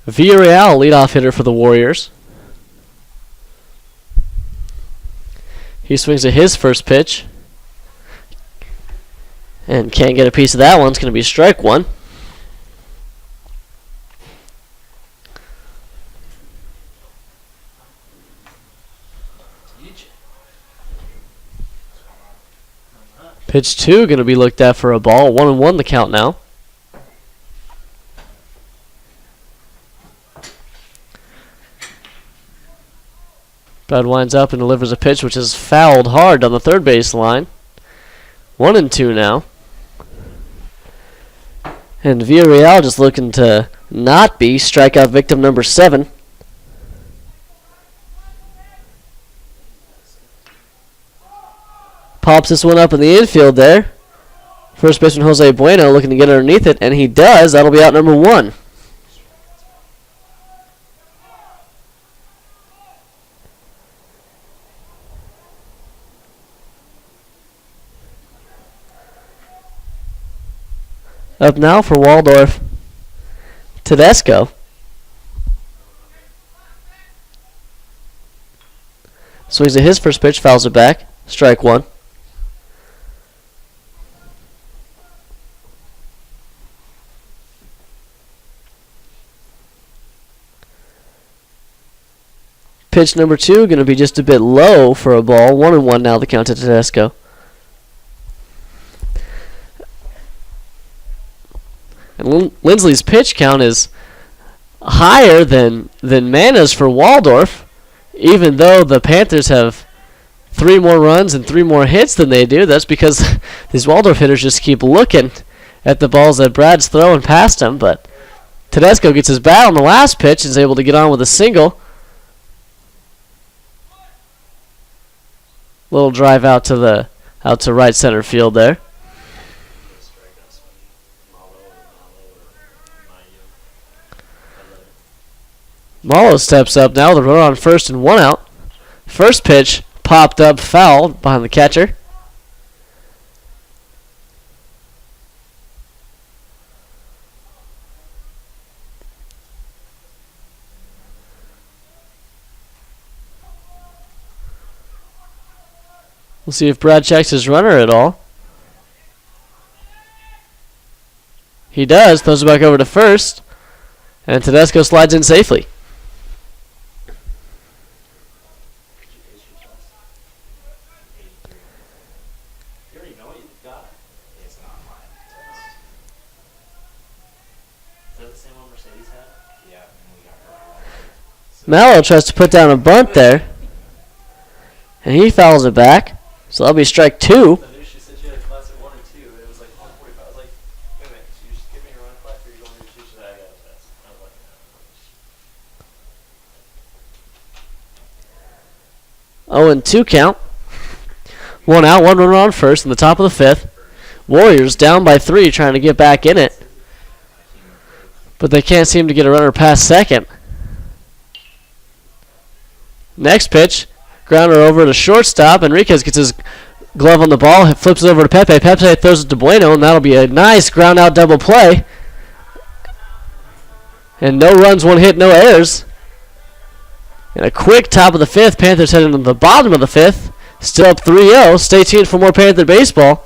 Villarreal, leadoff hitter for the Warriors. He swings at his first pitch. And can't get a piece of that one. It's going to be strike one. Pitch 2 going to be looked at for a ball. 1-1 the count now. Brad winds up and delivers a pitch which is fouled hard on the third base line. 1-2 now. And Villarreal just looking to not be strikeout victim number 7. Pops this one up in the infield there. First baseman Jose Bueno looking to get underneath it, and he does. That'll be out number 1. Up now for Waldorf, Tedesco. Swings at his first pitch, fouls it back. Strike 1. Pitch number 2 going to be just a bit low for a ball. 1-1 now the count to Tedesco. And Lindsley's pitch count is higher than Mana's for Waldorf, even though the Panthers have 3 more runs and 3 more hits than they do. That's because these Waldorf hitters just keep looking at the balls that Brad's throwing past him. But Tedesco gets his bat on the last pitch and is able to get on with a single. Little drive out to right center field there. Malo steps up now with a runner on first and 1 out. First pitch popped up foul behind the catcher. We'll see if Brad checks his runner at all. He does. Throws it back over to first. And Tedesco slides in safely. Mallow tries to put down a bunt there. And he fouls it back. So that'll be strike 2. Oh, and 2 count. 1 out, 1 runner on first in the top of the 5th. Warriors down by 3 trying to get back in it. But they can't seem to get a runner past second. Next pitch. Grounder over to shortstop. Enriquez gets his glove on the ball. Flips it over to Pepe. Pepe throws it to Bueno, and that'll be a nice ground out double play. And no runs, 1 hit, no errors. And a quick top of the 5th. Panthers heading to the bottom of the 5th. Still up 3-0. Stay tuned for more Panther baseball.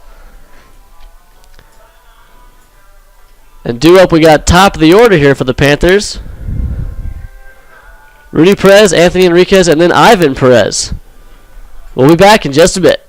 And due up, we got top of the order here for the Panthers. Rudy Perez, Anthony Enriquez, and then Ivan Perez. We'll be back in just a bit.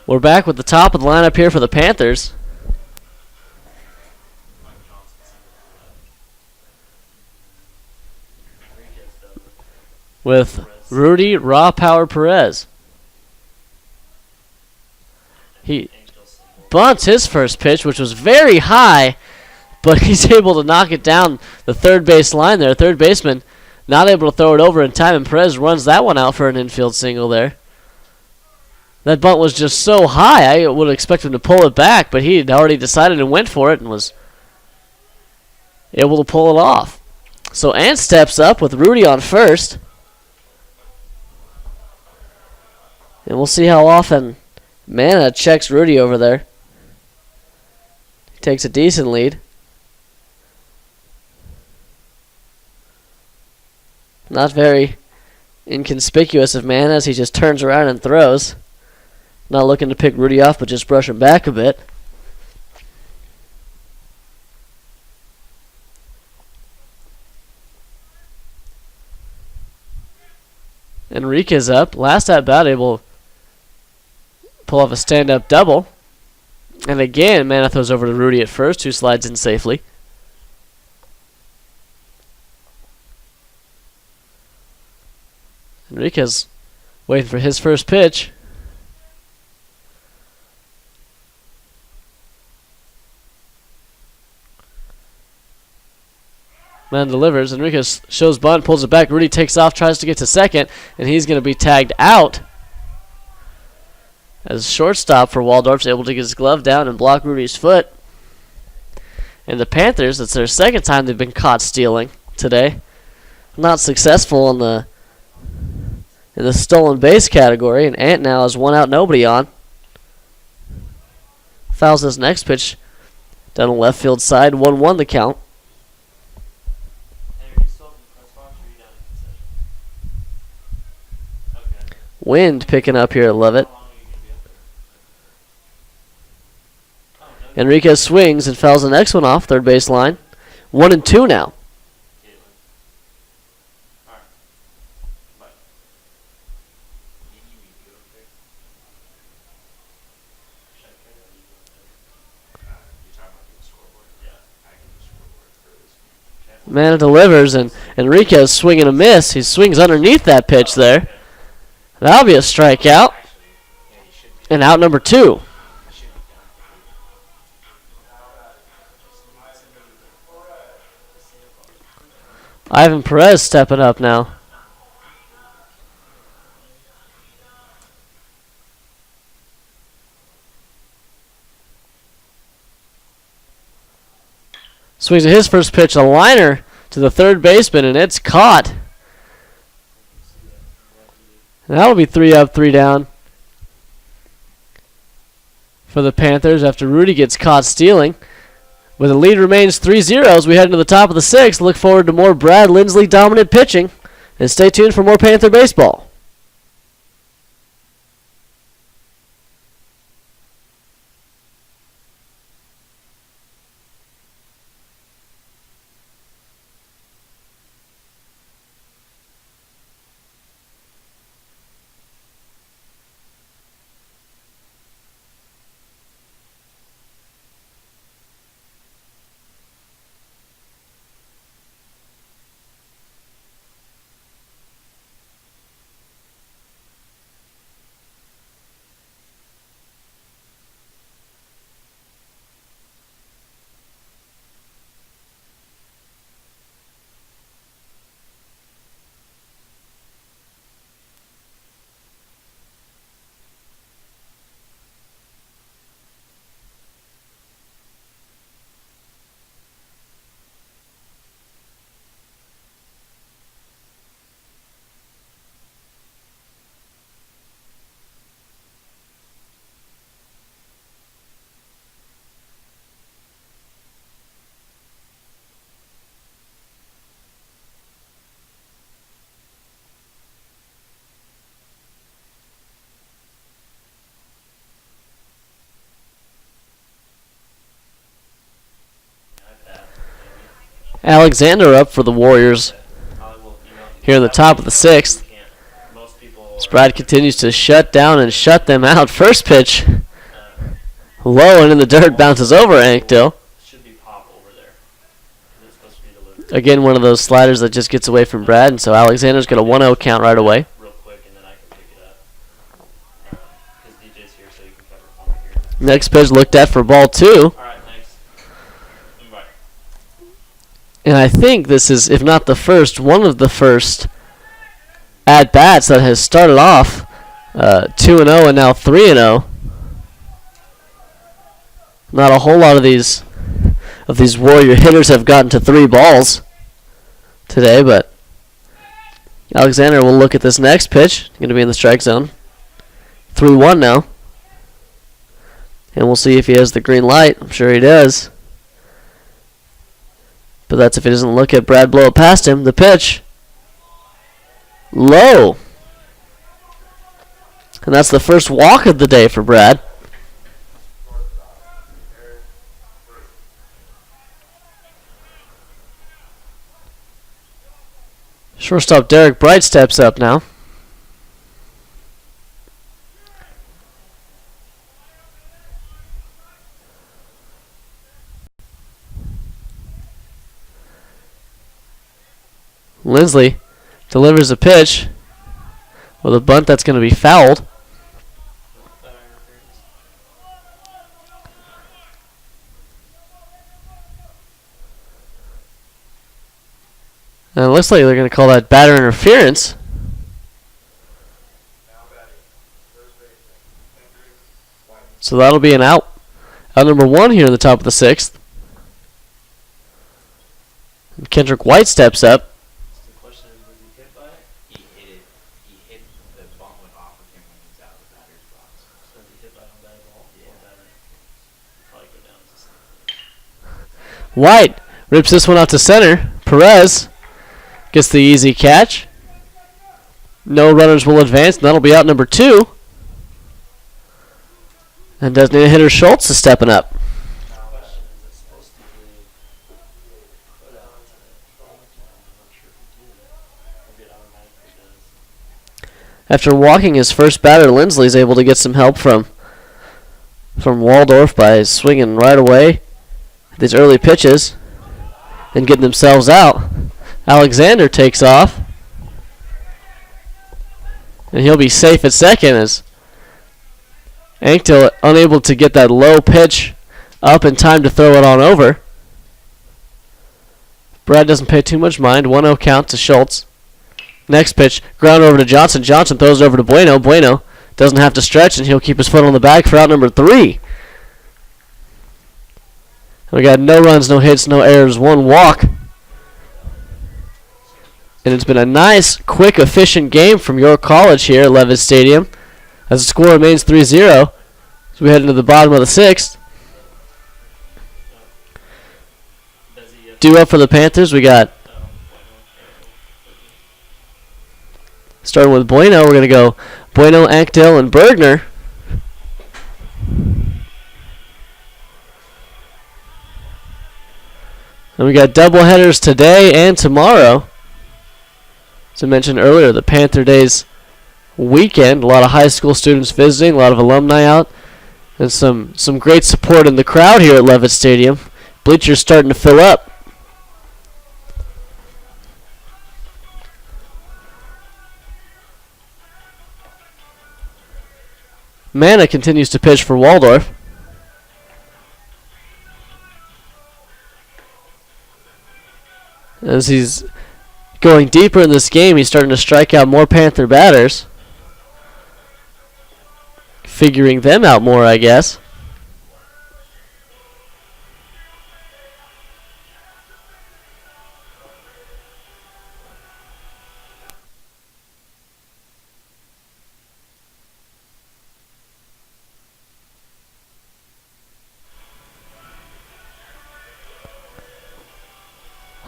We're back with the top of the lineup here for the Panthers. With Rudy Raw Power Perez. But bunts his first pitch, which was very high, but he's able to knock it down the third base line there. Third baseman not able to throw it over in time, and Perez runs that one out for an infield single there. That bunt was just so high, I would expect him to pull it back, but he had already decided and went for it and was able to pull it off. So Ant steps up with Rudy on first. And we'll see how often Mana checks Rudy over there. He takes a decent lead. Not very inconspicuous of Mana as he just turns around and throws. Not looking to pick Rudy off, but just brush him back a bit. Enriquez up. Last at bat, able to pull off a stand-up double. And again, Mana throws over to Rudy at first, who slides in safely. Enriquez waiting for his first pitch. Man delivers. Enriquez shows bunt, pulls it back. Rudy takes off, tries to get to second, and he's going to be tagged out. As shortstop for Waldorf is able to get his glove down and block Rudy's foot. And the Panthers, it's their second time they've been caught stealing today. Not successful in the stolen base category, and Ant now has one out, nobody on. Fouls his next pitch down the left field side, 1-1 the count. Wind picking up here at Lovett. Enriquez swings and fouls the next one off, third base line. 1-2 now. Mana delivers, and Enriquez swing and a miss. He swings underneath that pitch there. That'll be a strikeout. And out number 2. Ivan Perez stepping up now. Swings at his first pitch, a liner to the third baseman, and it's caught. And that'll be 3 up, 3 down for the Panthers after Rudy gets caught stealing. With the lead remains 3-0 as we head into the top of the 6th. Look forward to more Brad Lindsley dominant pitching. And stay tuned for more Panther baseball. Alexander up for the Warriors here in the top of the 6th. Brad continues to shut down and shut them out. First pitch low and in the dirt, bounces over Ankdill. Again, one of those sliders that just gets away from Brad, and so Alexander's got a 1-0 count right away. Next pitch looked at for ball 2. All right, thanks. Bye. And I think this is, if not the first, one of the first at-bats that has started off 2-0 and now 3-0. Not a whole lot of these Warrior hitters have gotten to 3 balls today, but Alexander will look at this next pitch. Going to be in the strike zone. 3-1 now. And we'll see if he has the green light. I'm sure he does. But that's if he doesn't look at Brad blow it past him. The pitch. Low. And that's the first walk of the day for Brad. Shortstop Derek Bright steps up now. Lindsley delivers a pitch with a bunt that's going to be fouled. And it looks like they're going to call that batter interference. So that'll be an out. Out number 1 here in the top of the 6th. And Kendrick White steps up. The question is, was he hit by it? He hit it. He hit the ball went off of him when he was out of the batter's box. So he hit by on that ball? Yeah. Probably go down to center. White rips this one out to center. Perez gets the easy catch. No runners will advance, and that'll be out number 2. And designated hitter Schultz is stepping up. The question is, it's supposed to be put out to I'm not sure if he did. Maybe it automatically does. After walking his first batter, Lindsley's able to get some help from Waldorf by swinging right away at these early pitches and getting themselves out. Alexander takes off, and he'll be safe at second as Anktil unable to get that low pitch up in time to throw it on over. Brad doesn't pay too much mind. 1-0 count to Schultz. Next pitch, ground over to Johnson. Johnson throws it over to Bueno. Bueno doesn't have to stretch, and he'll keep his foot on the bag for out number 3. We got no runs, no hits, no errors, 1 walk. And it's been a nice, quick, efficient game from York College here at Levitt Stadium, as the score remains 3-0 as we head into the bottom of the 6th. Due up for the Panthers, we got, starting with Bueno, we're going to go Bueno, Anktil, and Bergner. And we got doubleheaders today and tomorrow. As I mentioned earlier, the Panther Days weekend. A lot of high school students visiting, a lot of alumni out, and some great support in the crowd here at Levitt Stadium. Bleachers starting to fill up. Manna continues to pitch for Waldorf. As he's going deeper in this game, he's starting to strike out more Panther batters. Figuring them out more, I guess.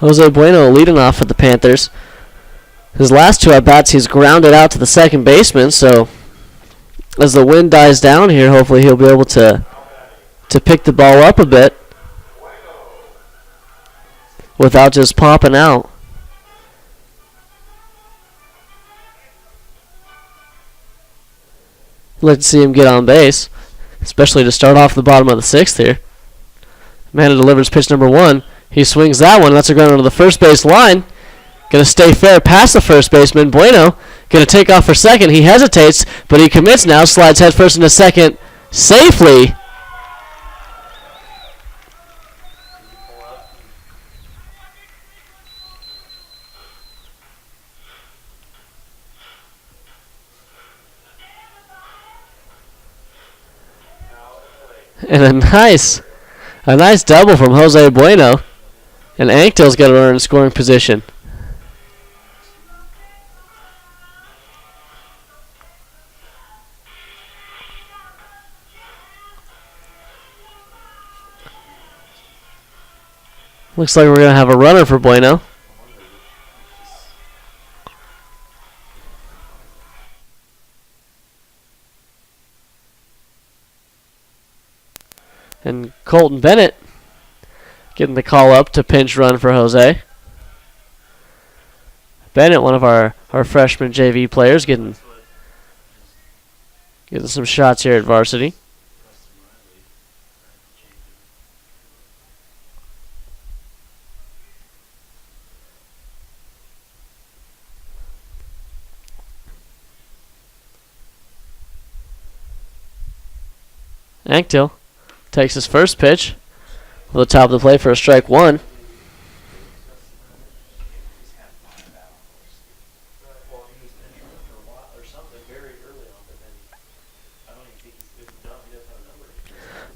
Jose Bueno leading off for the Panthers. His last 2 at-bats, he's grounded out to the second baseman, so as the wind dies down here, hopefully he'll be able to pick the ball up a bit without just popping out. I'd like to see him get on base, especially to start off the bottom of the 6th here. Manna delivers pitch number 1. He swings that one. That's a ground onto the first base line. Going to stay fair past the first baseman. Bueno going to take off for second. He hesitates, but he commits now. Slides head first into second safely. And a nice double from Jose Bueno. And Anktel's got a runner in scoring position. Looks like we're going to have a runner for Bueno. And Colton Bennett getting the call up to pinch run for Jose. Bennett, one of our freshman JV players, getting some shots here at varsity. Anktil takes his first pitch to the top of the plate for a strike one.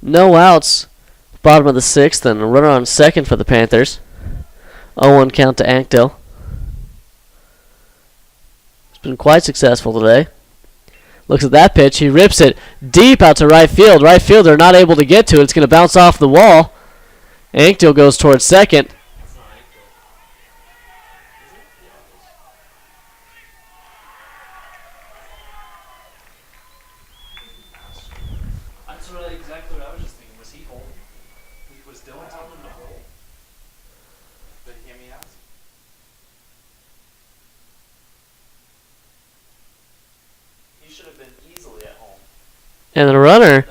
No outs, bottom of the sixth, and a runner on second for the Panthers. 0-1 count to Anktil. It's been quite successful today. Looks at that pitch. He rips it deep out to right field. Right fielder not able to get to it. It's going to bounce off the wall. Anktil goes towards second. That's exactly what I was just thinking. Was he holding? Was Dylan telling him to hold? But he me out. He should have been easily at home. And the runner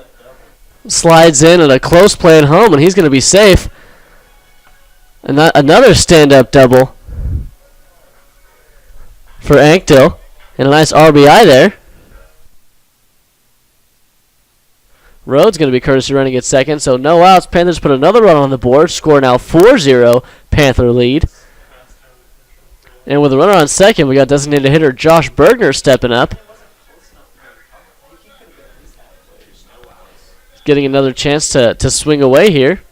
slides in at a close play at home, and he's going to be safe. And another stand-up double for Anktil. And a nice RBI there. Rhodes going to be courtesy running at second, so no outs. Panthers put another run on the board. Score now 4-0, Panther lead. And with a runner on second, we got designated hitter Josh Bergner stepping up. Getting another chance to swing away here.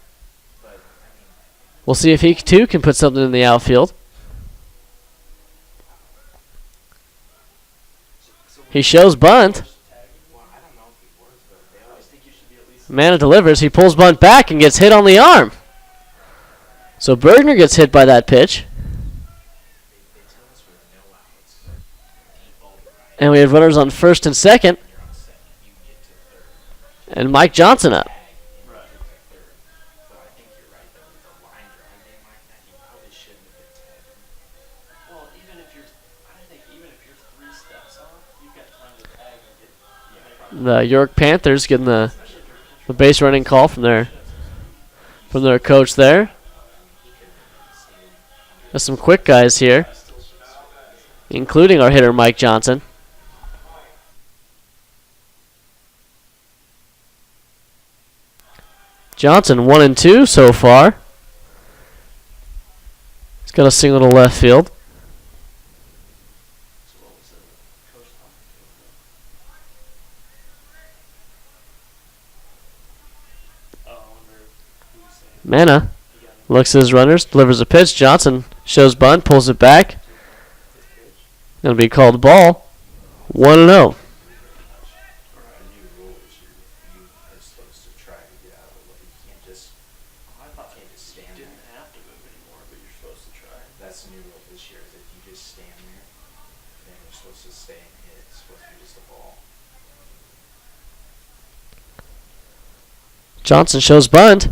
We'll see if he too can put something in the outfield. He shows bunt. Mana delivers. He pulls bunt back and gets hit on the arm. So Bergner gets hit by that pitch. And we have runners on first and second. And Mike Johnson up. The York Panthers getting the base running call from their coach there. There's some quick guys here, including our hitter Mike Johnson. Johnson 1-2 so far. He's got a single to left field. Mana looks at his runners, delivers a pitch. Johnson shows bunt, pulls it back. Going to be called ball. 1-0. Johnson shows bunt.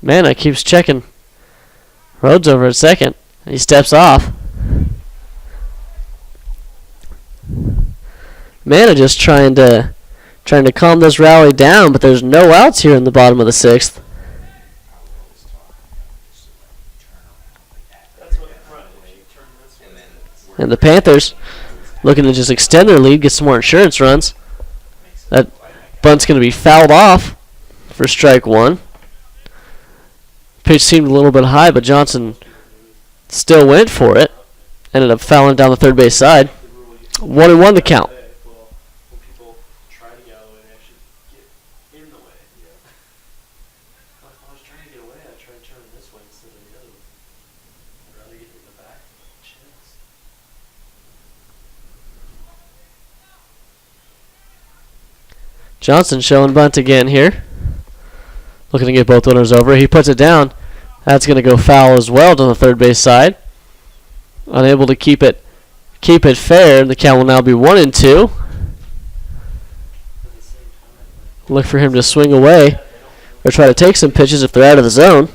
Mana keeps checking. Rhodes over at second. He steps off. Mana just trying to calm this rally down, but there's no outs here in the bottom of the sixth. And the Panthers looking to just extend their lead, get some more insurance runs. That bunt's going to be fouled off for strike one. Pitch seemed a little bit high, but Johnson still went for it. Ended up fouling down the third base side. 1-1 the count. Johnson showing bunt again here. Looking to get both runners over. He puts it down. That's going to go foul as well to the third base side. Unable to keep it fair. The count will now be 1-2. Look for him to swing away or try to take some pitches if they're out of the zone.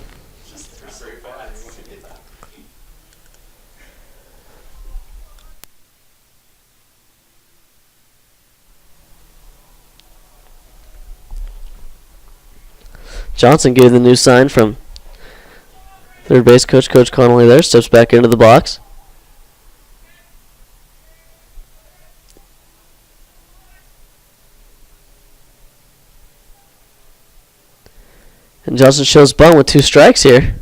Johnson gave the new sign from third base coach, Coach Connolly there, steps back into the box. And Johnson shows bunt with 2 strikes here.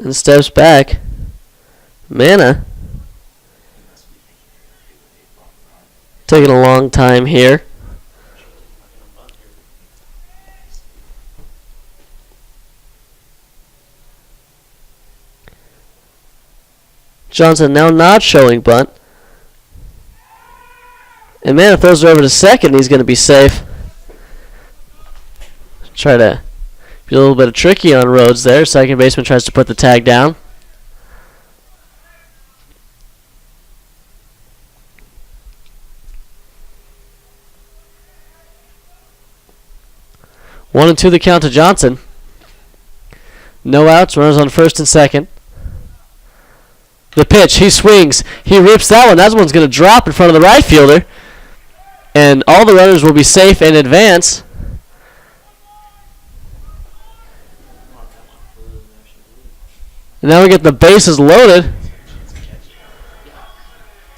And steps back. Mana taking a long time here. Johnson now not showing bunt. And Mana throws it over to second. He's going to be safe. Try to be a little bit tricky on Rhodes there. Second baseman tries to put the tag down. One and 2 the count to Johnson. No outs. Runners on first and second. The pitch, he swings, he rips that one. That one's going to drop in front of the right fielder. And all the runners will be safe in advance. And now we get the bases loaded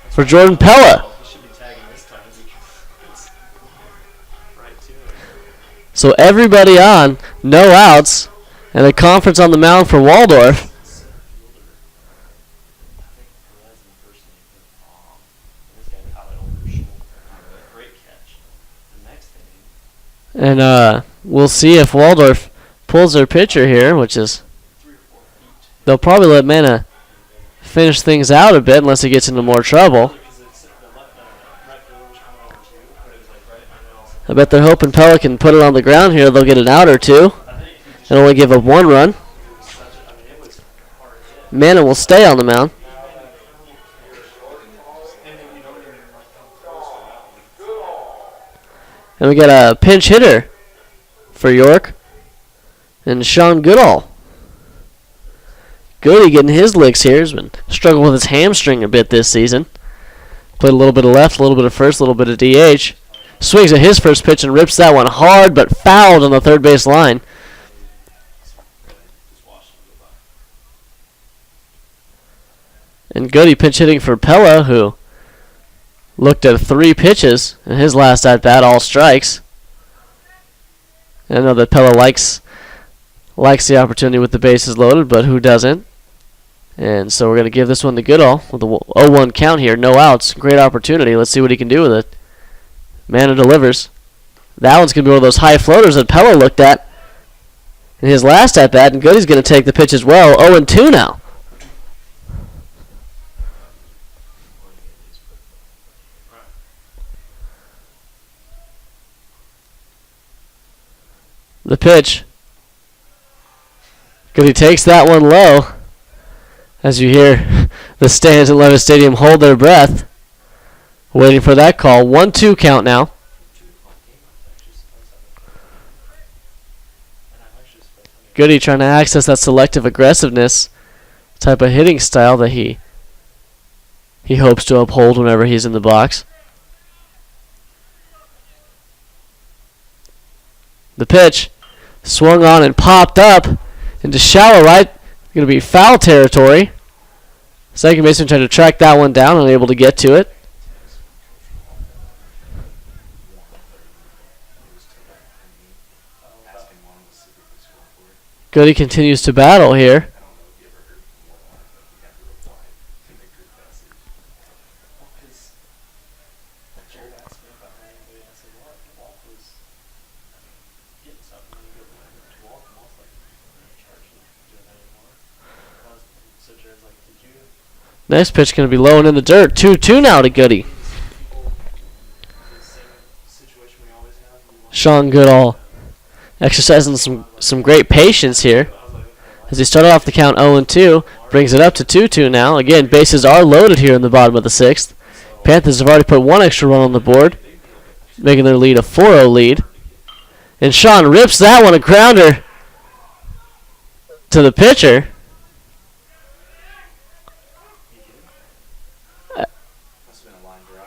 for Jordan Pella. So everybody on, no outs, and a conference on the mound for Waldorf. And we'll see if Waldorf pulls their pitcher here, which is they'll probably let Mana finish things out a bit unless he gets into more trouble. I bet they're hoping Pella can put it on the ground here. They'll get an out or two and only give up 1 run. Mana will stay on the mound. And we got a pinch hitter for York. And Sean Goodall. Goody getting his licks here. He's been struggling with his hamstring a bit this season. Played a little bit of left, a little bit of first, a little bit of DH. Swings at his first pitch and rips that one hard, but fouled on the third base line. And Goody pinch hitting for Pella, who looked at 3 pitches in his last at-bat, all strikes. I know that Pella likes the opportunity with the bases loaded, but who doesn't? And so we're going to give this one to Goodall with a 0-1 count here, no outs. Great opportunity. Let's see what he can do with it. Mana delivers. That one's going to be one of those high floaters that Pella looked at in his last at-bat, and Goody's going to take the pitch as well. 0-2 now. The pitch. Goody takes that one low. As you hear the stands at Levis Stadium hold their breath, waiting for that call. 1-2 count now. Goody trying to access that selective aggressiveness type of hitting style that he hopes to uphold whenever he's in the box. The pitch swung on and popped up into shallow right. Going to be foul territory. Second baseman trying to track that one down, unable to get to it. Goody continues to battle here. Next pitch going to be low and in the dirt. 2-2 now to Goody. Sean Goodall exercising some great patience here as he started off the count 0-2, brings it up to 2-2 now. Again, bases are loaded here in the bottom of the sixth. Panthers have already put one extra run on the board, making their lead a 4-0 lead. And Sean rips that one, a grounder to the pitcher.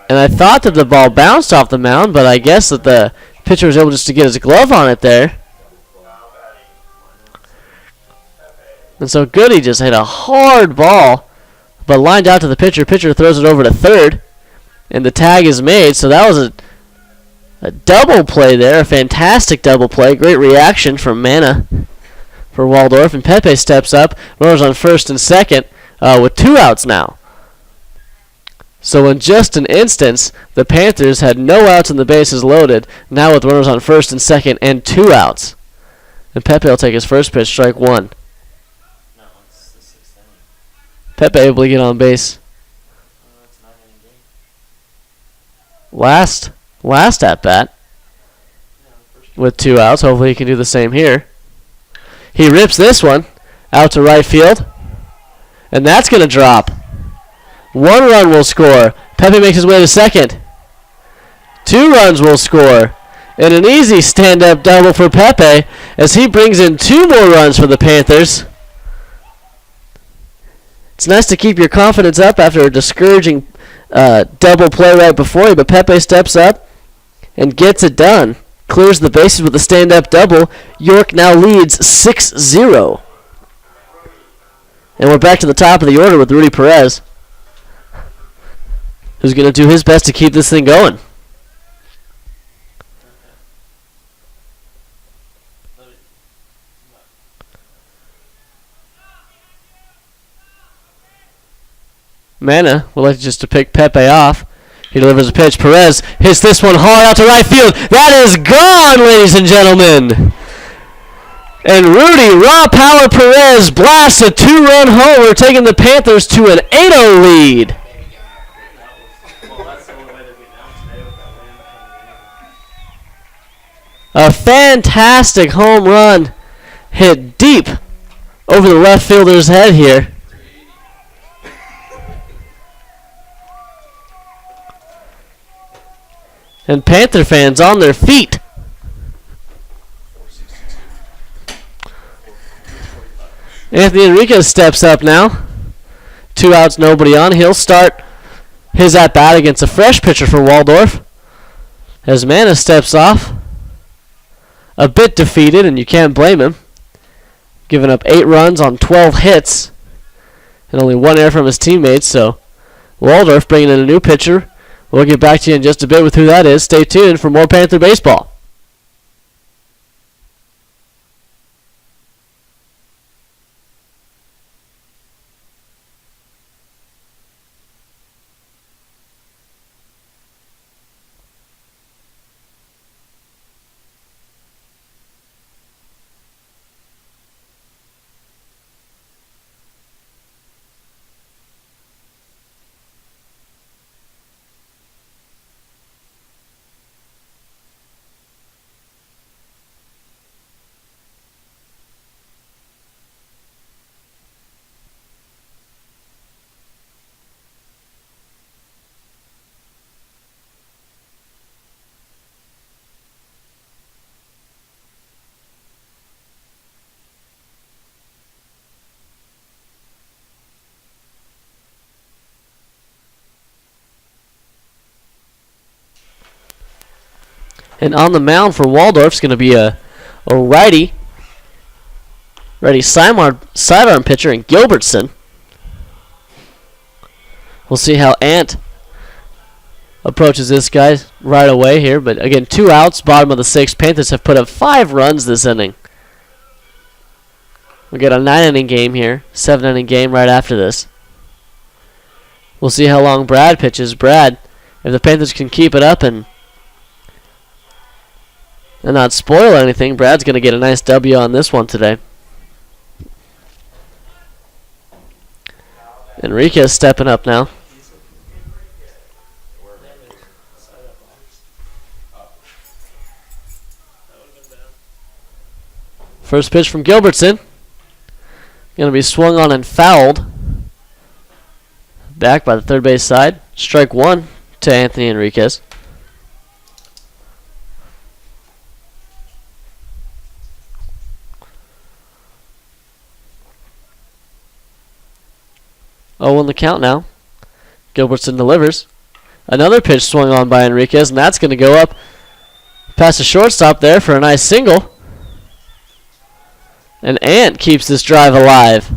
And I thought that the ball bounced off the mound, but I guess that the pitcher was able just to get his glove on it there. And so Goody just hit a hard ball, but lined out to the pitcher. Pitcher throws it over to third, and the tag is made. So that was a double play there, a fantastic double play. Great reaction from Mana for Waldorf, and Pepe steps up. Runners on first and second with 2 outs now. So in just an instance, the Panthers had no outs and the bases loaded, now with runners on first and second and 2 outs. And Pepe will take his first pitch, strike 1. No, it's the 6th inning. Pepe able to get on base. It's a 9-inning game. Last at bat with 2 outs. Hopefully he can do the same here. He rips this one out to right field, and that's going to drop. 1 run will score. Pepe makes his way to second. 2 runs will score. And an easy stand-up double for Pepe as he brings in 2 more runs for the Panthers. It's nice to keep your confidence up after a discouraging double play right before you, but Pepe steps up and gets it done. Clears the bases with a stand-up double. York now leads 6-0. And we're back to the top of the order with Rudy Perez, who's going to do his best to keep this thing going. Mana would like just to pick Pepe off. He delivers a pitch. Perez hits this one hard out to right field. That is gone, ladies and gentlemen. And Rudy Raw Power Perez blasts a 2-run homer, taking the Panthers to an 8-0 lead. A fantastic home run hit deep over the left fielder's head here. And Panther fans on their feet. Anthony Enriquez steps up now. 2 outs, nobody on. He'll start his at-bat against a fresh pitcher for Waldorf as Mana steps off. A bit defeated, and you can't blame him. Giving up 8 runs on 12 hits and only 1 error from his teammates. So Waldorf bringing in a new pitcher. We'll get back to you in just a bit with who that is. Stay tuned for more Panther baseball. And on the mound for Waldorf is going to be a righty sidearm pitcher in Gilbertson. We'll see how Ant approaches this guy right away here. But again, 2 outs, bottom of the 6th. Panthers have put up 5 runs this inning. We got a 9-inning game here, 7-inning game right after this. We'll see how long Brad pitches. Brad, if the Panthers can keep it up and not spoil anything, Brad's going to get a nice W on this one today. Enriquez stepping up now. First pitch from Gilbertson. Going to be swung on and fouled. Back by the third base side. Strike one to Anthony Enriquez. Oh, on the count now. Gilbertson delivers. Another pitch swung on by Enriquez, and that's going to go up past the shortstop there for a nice single. And Ant keeps this drive alive.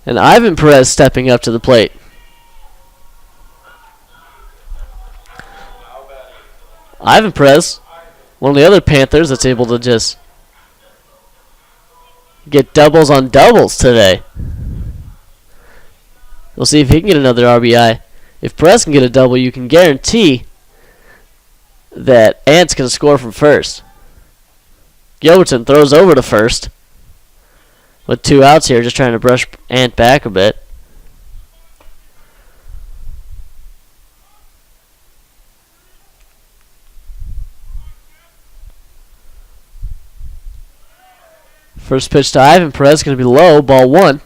And Ivan Perez stepping up to the plate. Ivan Perez, one of the other Panthers that's able to just get doubles on doubles today. We'll see if he can get another RBI. If Perez can get a double, you can guarantee that Ant's going to score from first. Gilbertson throws over to first with 2 outs here, just trying to brush Ant back a bit. First pitch to Ivan Perez going to be low, ball 1.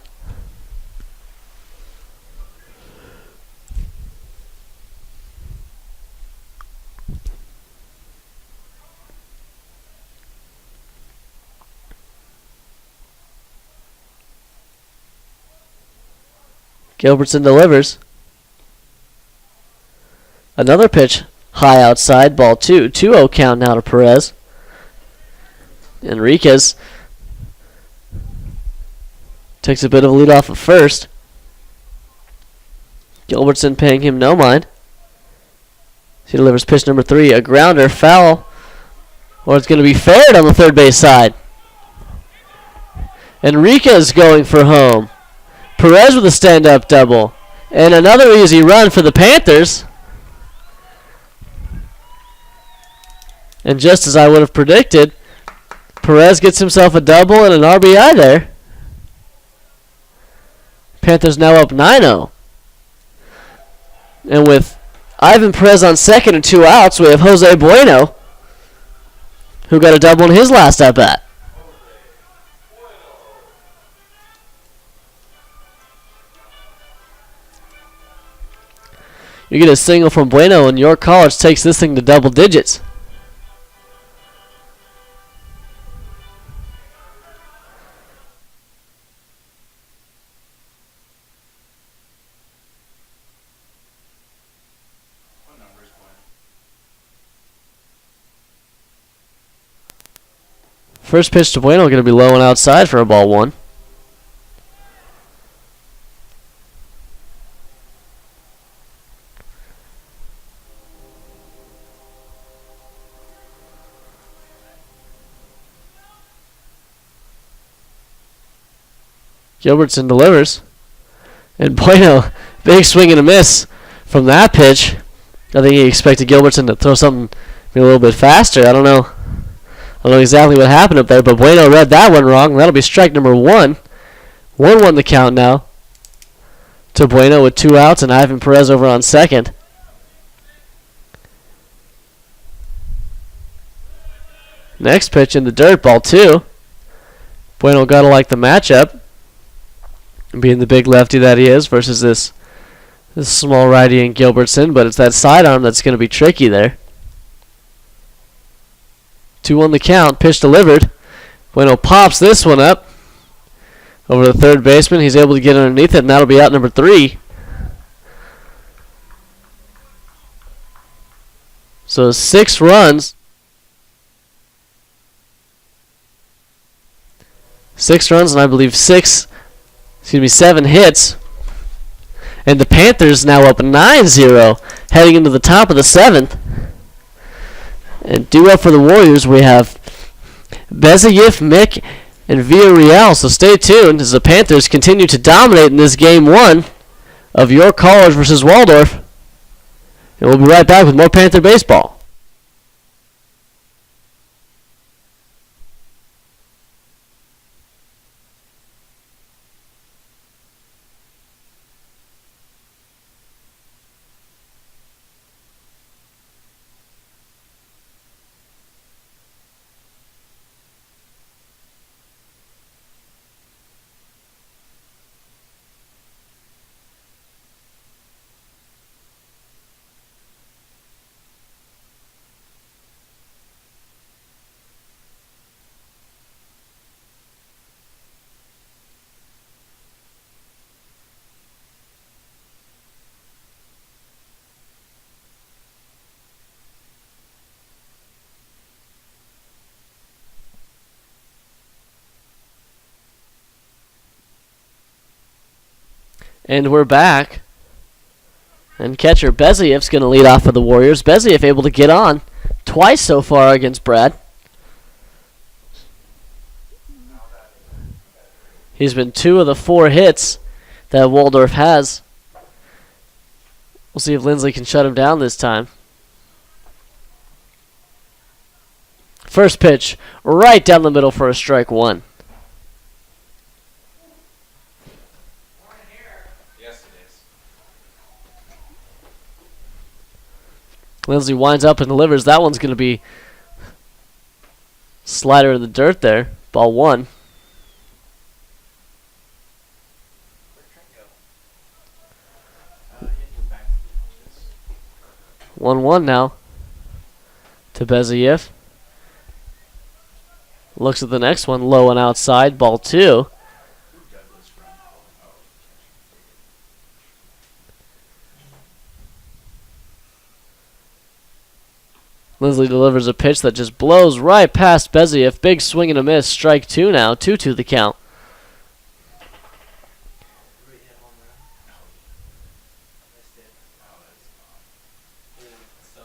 Gilbertson delivers. Another pitch high outside, ball 2. 2-0 count now to Perez. Enriquez takes a bit of a lead off at first. Gilbertson paying him no mind. He delivers pitch number 3, a grounder, foul, or it's going to be faired on the third base side. Enriquez going for home. Perez with a stand-up double. And another easy run for the Panthers. And just as I would have predicted, Perez gets himself a double and an RBI there. Panthers now up 9-0. And with Ivan Perez on second and 2 outs, we have Jose Bueno, who got a double in his last at-bat. You get a single from Bueno, and York College takes this thing to double digits. What number is Bueno? First pitch to Bueno going to be low and outside for a ball 1. Gilbertson delivers. And Bueno, big swing and a miss from that pitch. I think he expected Gilbertson to throw something maybe a little bit faster. I don't know exactly what happened up there, but Bueno read that one wrong. That'll be strike number 1. 1-1 the count now to Bueno with 2 outs and Ivan Perez over on second. Next pitch in the dirt, ball 2. Bueno got to like the matchup, being the big lefty that he is versus this small righty in Gilbertson, but it's that sidearm that's going to be tricky there. 2-1 the count, pitch delivered. Bueno pops this one up over the third baseman. He's able to get underneath it, and that'll be out number 3. So 6 runs. 6 runs, and I believe 7 hits. And the Panthers now up 9-0, heading into the top of the 7th. And due up for the Warriors, we have Bezayev, Mick, and Villarreal. So stay tuned as the Panthers continue to dominate in this game 1 of York College versus Waldorf. And we'll be right back with more Panther baseball. And we're back. And catcher Beziev's going to lead off for the Warriors. Beziev able to get on twice so far against Brad. He's been 2 of the 4 hits that Waldorf has. We'll see if Lindsley can shut him down this time. First pitch, right down the middle for a strike 1. Yes, it is. Lindsley winds up and delivers. That one's going to be slider in the dirt there. Ball 1. Where'd Trent go? Go back to 1-1 now to Beziev. Looks at the next one, low and outside, ball 2. Douglas run. Oh. Lindsley delivers a pitch that just blows right past Beziev. Big swing and a miss. Strike 2 now. 2-2 the count.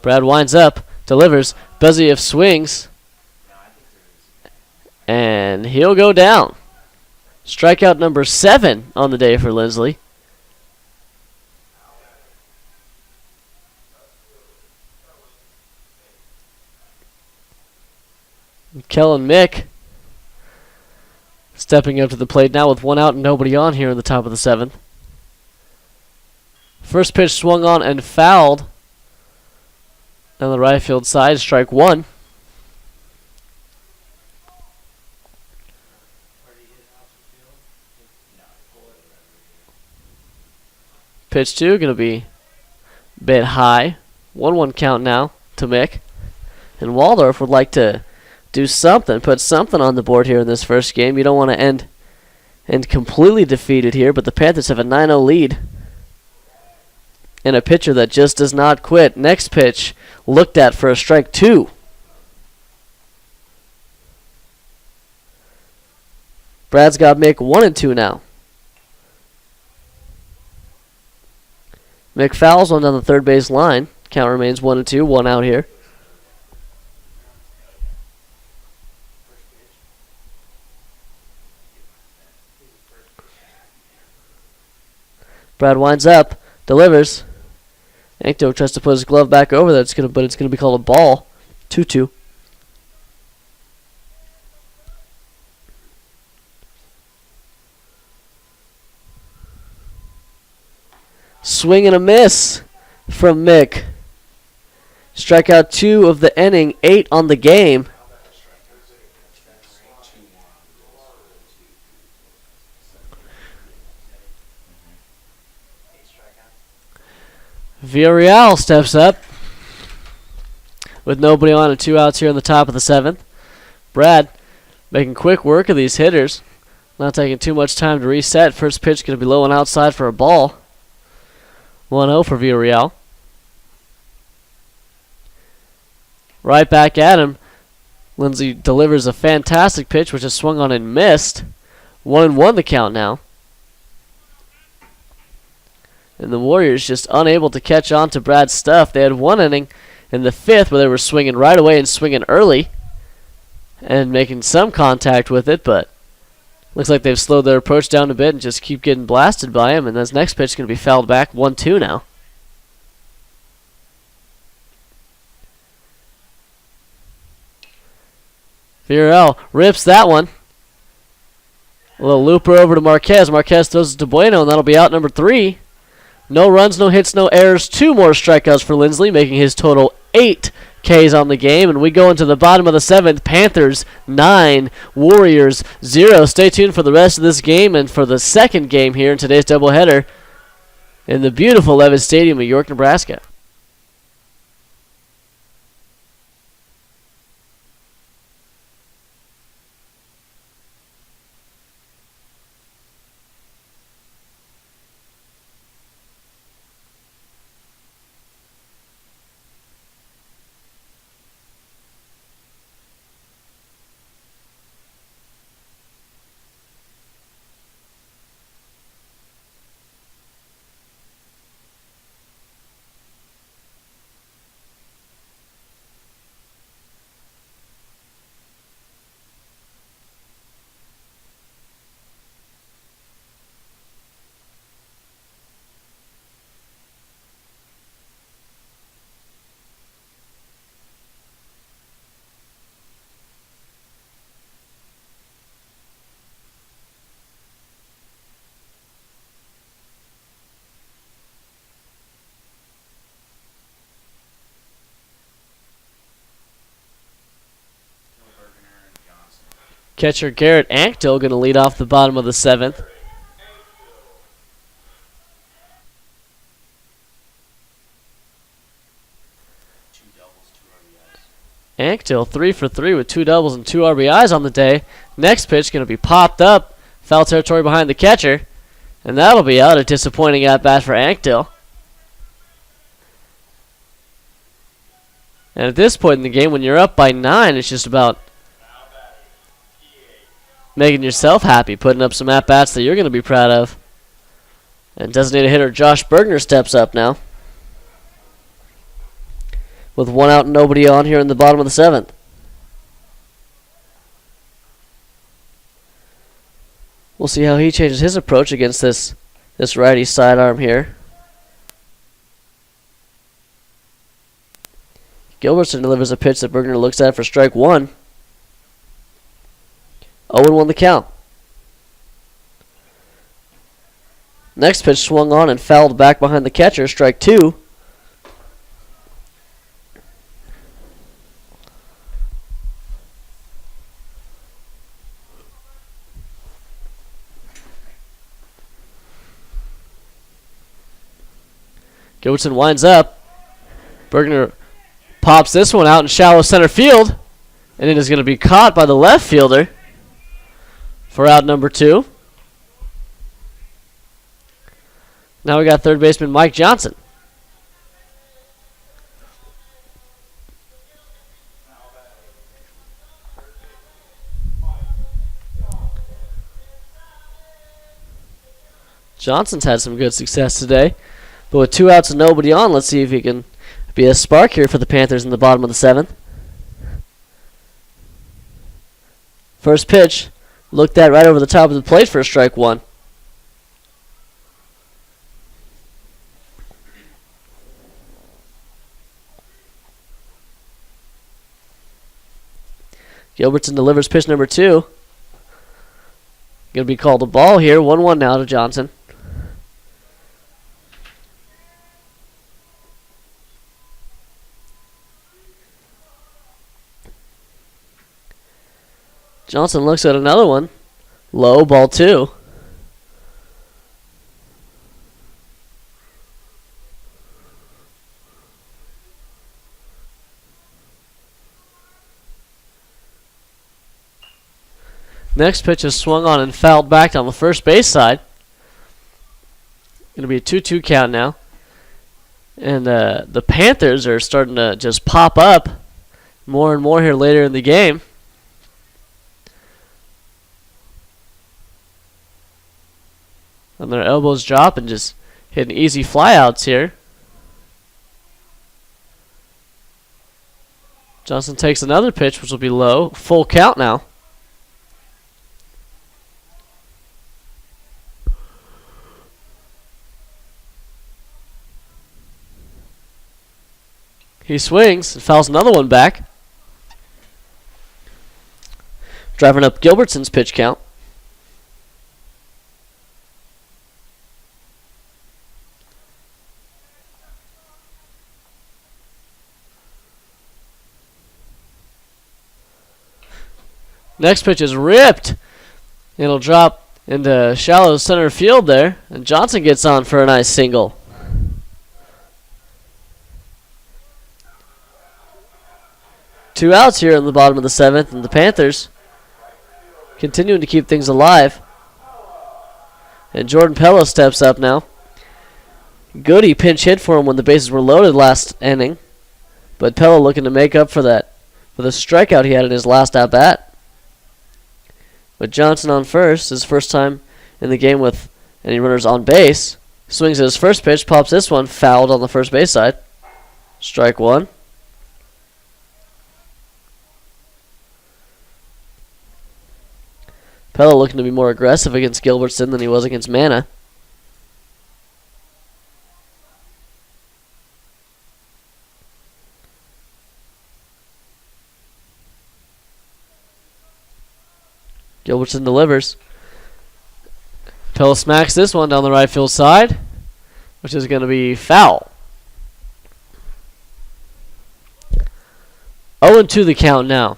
Brad winds up, delivers. Beziev swings, and he'll go down. Strikeout number 7 on the day for Lindsley. Kellen Mick stepping up to the plate now with 1 out and nobody on here in the top of the 7th. First pitch swung on and fouled on the right field side. Strike 1. Pitch 2 going to be a bit high. 1-1 count now to Mick. And Waldorf would like to do something, put something on the board here in this first game. You don't want to end completely defeated here, but the Panthers have a 9-0 lead. And a pitcher that just does not quit. Next pitch looked at for a strike 2. Brad's got Mick 1-2 now. Mick fouls one down the third base line. Count remains 1-2, 1 out here. Brad winds up, delivers. Ankto tries to put his glove back over that, but it's gonna be called a ball. 2-2. Swing and a miss from Mick. Strikeout 2 of the inning, 8 on the game. Villarreal steps up with nobody on and 2 outs here in the top of the 7th. Brad making quick work of these hitters. Not taking too much time to reset. First pitch going to be low and outside for a ball. 1-0 for Villarreal. Right back at him. Lindsley delivers a fantastic pitch, which is swung on and missed. 1-1 the count now. And the Warriors just unable to catch on to Brad's stuff. They had 1 inning in the 5th where they were swinging right away and swinging early and making some contact with it, but looks like they've slowed their approach down a bit and just keep getting blasted by him. And this next pitch is going to be fouled back. 1-2 now. Villarreal rips that one. A little looper over to Marquez. Marquez throws it to Bueno, and that'll be out number 3. No runs, no hits, no errors. 2 more strikeouts for Lindsley, making his total 8 Ks on the game. And we go into the bottom of the 7th. Panthers 9, Warriors 0. Stay tuned for the rest of this game and for the second game here in today's doubleheader in the beautiful Levitt Stadium of York, Nebraska. Catcher Garrett Anktil going to lead off the bottom of the 7th. Anktil 3 for 3 with 2 doubles and 2 RBIs on the day. Next pitch going to be popped up. Foul territory behind the catcher. And that'll be out. A disappointing at-bat for Anktil. And at this point in the game, when you're up by 9, it's just about making yourself happy, putting up some at-bats that you're going to be proud of. And designated hitter Josh Bergner steps up now, with 1 out and nobody on here in the bottom of the 7th. We'll see how he changes his approach against this righty sidearm here. Gilbertson delivers a pitch that Bergner looks at for strike 1. 0-1 the count. Next pitch swung on and fouled back behind the catcher, strike 2. Gilbertson winds up. Bergner pops this one out in shallow center field. And it is going to be caught by the left fielder for out number 2. Now we got third baseman Mike Johnson. Johnson's had some good success today. But with 2 outs and nobody on, let's see if he can be a spark here for the Panthers in the bottom of the 7th. First pitch, looked at right over the top of the plate for a strike 1. Gilbertson delivers pitch number 2. Going to be called a ball here. 1-1 now to Johnson. Johnson looks at another one. Low, ball 2. Next pitch is swung on and fouled back on the first base side. Going to be a 2-2 count now. And the Panthers are starting to just pop up more and more here later in the game. And their elbows drop and just hitting easy flyouts here. Johnson takes another pitch, which will be low. Full count now. He swings and fouls another one back. Driving up Gilbertson's pitch count. Next pitch is ripped. It'll drop into shallow center field there. And Johnson gets on for a nice single. Two outs here in the bottom of the 7th. And the Panthers continuing to keep things alive. And Jordan Pello steps up now. Goody pinch hit for him when the bases were loaded last inning. But Pello looking to make up for that, for the strikeout he had in his last at-bat. With Johnson on first, his first time in the game with any runners on base. Swings at his first pitch, pops this one, fouled on the first base side. Strike 1. Pello looking to be more aggressive against Gilbertson than he was against Mana. Gilbertson delivers. Pello smacks this one down the right field side, which is going to be foul. 0-2 the count now.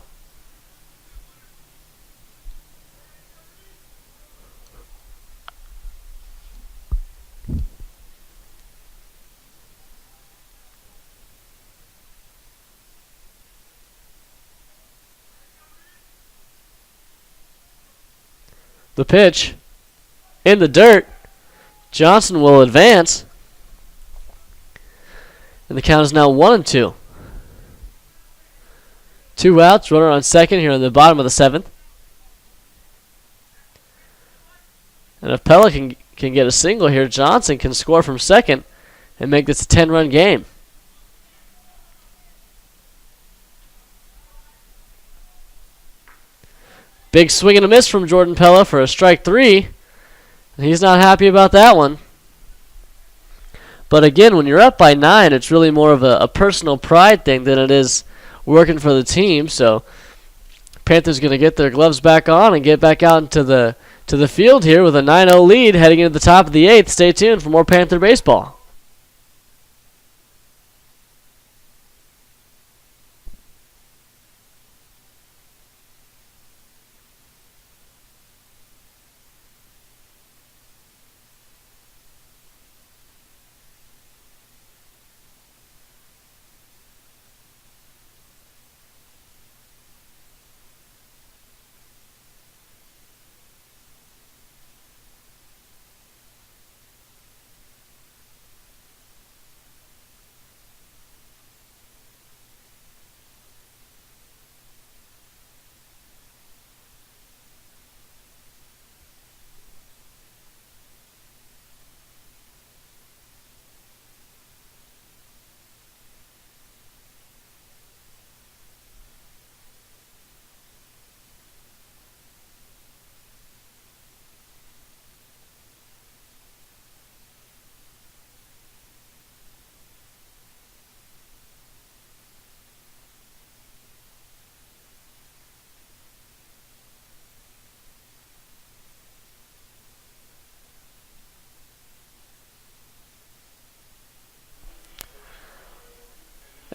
The pitch in the dirt. Johnson will advance. And the count is now 1-2. 2 outs, runner on second here in the bottom of the 7th. And if Pella can get a single here, Johnson can score from second and make this a 10-run game. Big swing and a miss from Jordan Pella for a strike 3. And he's not happy about that one. But again, when you're up by 9, it's really more of a personal pride thing than it is working for the team. So Panthers going to get their gloves back on and get back out into the field here with a 9-0 lead heading into the top of the 8th. Stay tuned for more Panther baseball.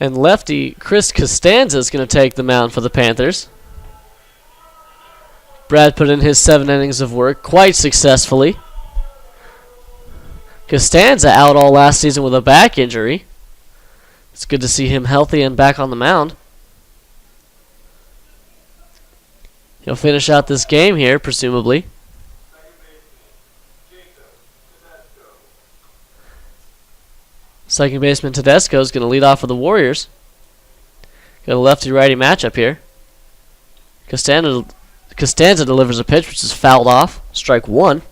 And lefty Chris Costanza is going to take the mound for the Panthers. Brad put in his 7 innings of work quite successfully. Costanza out all last season with a back injury. It's good to see him healthy and back on the mound. He'll finish out this game here, presumably. Second baseman Tedesco is going to lead off for the Warriors. Got a lefty-righty matchup here. Costanza delivers a pitch which is fouled off. Strike 1.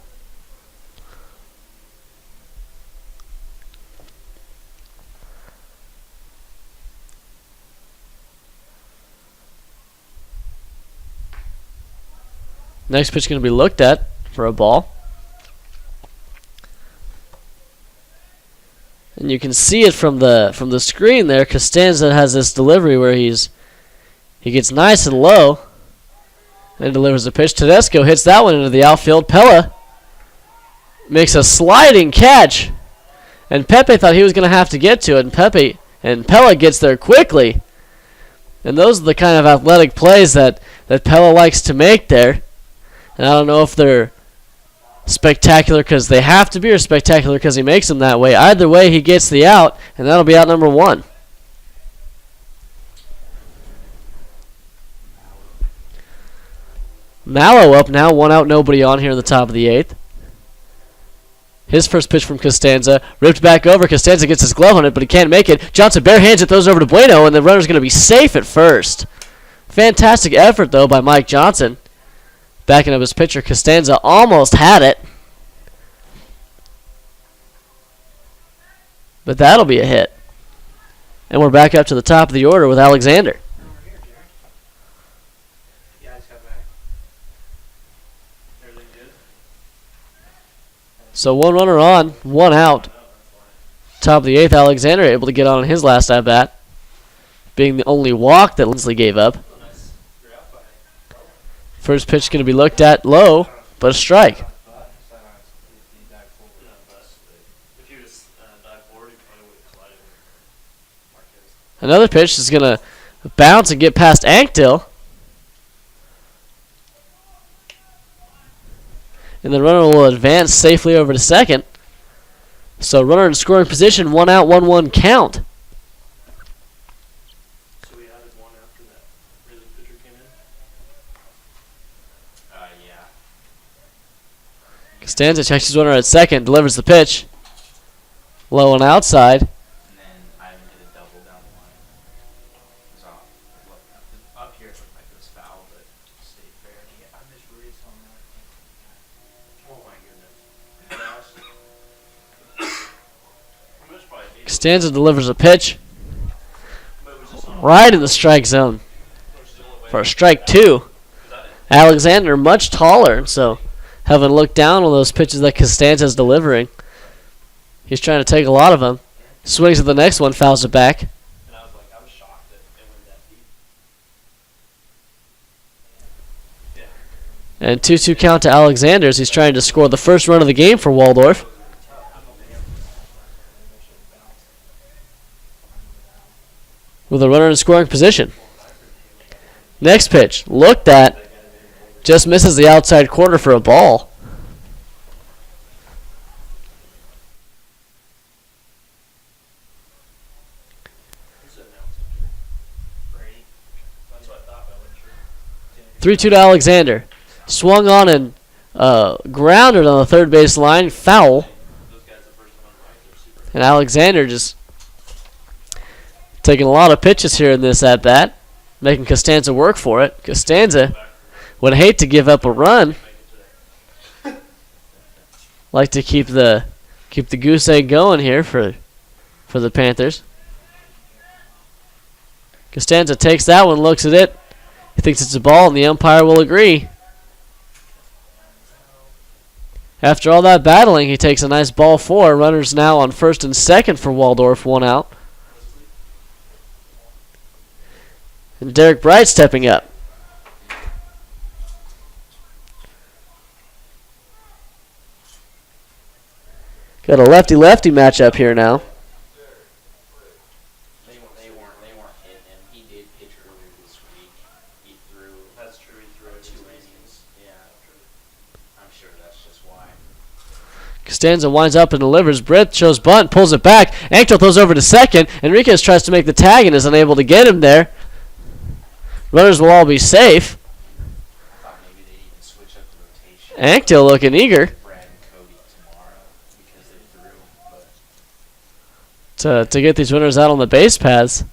Next pitch going to be looked at for a ball. And you can see it from the screen there. Costanza has this delivery where he gets nice and low and delivers a pitch. Tedesco hits that one into the outfield. Pella makes a sliding catch, and Pepe thought he was going to have to get to it, and Pella gets there quickly. And those are the kind of athletic plays that Pella likes to make there. And I don't know if they're spectacular because they have to be, or spectacular because he makes them that way. Either way, he gets the out, and that'll be out number 1. Mallow up now, 1 out, nobody on here in the top of the 8th. His first pitch from Costanza, ripped back over. Costanza gets his glove on it, but he can't make it. Johnson barehands it, throws over to Bueno, and the runner's going to be safe at first. Fantastic effort, though, by Mike Johnson. Backing up his pitcher, Costanza almost had it. But that'll be a hit. And we're back up to the top of the order with Alexander. So 1 runner on, 1 out. Top of the 8th, Alexander able to get on his last at-bat, being the only walk that Lindsley gave up. First pitch going to be looked at low, but a strike. Another pitch is going to bounce and get past Anktil. And the runner will advance safely over to second. So runner in scoring position, 1 out, 1-1 count. Costanza checks his runner at second, delivers the pitch. Low and outside. And then Ivan hit a double down the line. It was off. Up here it looked like it was foul, but stayed fair. Yeah, I missed Ruiz on that. Oh my goodness. Costanza delivers a pitch right in the strike zone for a strike 2. Alexander much taller, so having looked down on those pitches that Costanza's delivering, he's trying to take a lot of them. Swings at the next one, fouls it back. And I was shocked that it went that deep. And 2-2 count to Alexander as he's trying to score the first run of the game for Waldorf. With a runner in scoring position. Next pitch, looked at, just misses the outside corner for a ball. Brady. 3-2 to Alexander. Swung on and grounded on the third base line, foul. And Alexander just taking a lot of pitches here in this at-bat, making Costanza work for it. Costanza would hate to give up a run. Like to keep the goose egg going here for the Panthers. Costanza takes that one, looks at it. He thinks it's a ball, and the umpire will agree. After all that battling, he takes a nice ball 4. Runners now on first and second for Waldorf, 1 out. And Derek Bright stepping up. Got a lefty-lefty matchup here now. They weren't hitting him. He did pitch earlier this week. He threw. That's true. He threw 2 innings. Yeah, I'm sure that's just why. Costanza winds up and delivers. Britt shows bunt, pulls it back. Anctil throws over to second. Enriquez tries to make the tag and is unable to get him there. Runners will all be safe. I thought maybe they'd even switch up the rotation. Anctil looking eager Brad and Cody tomorrow because they threw. But to get these runners out on the base paths.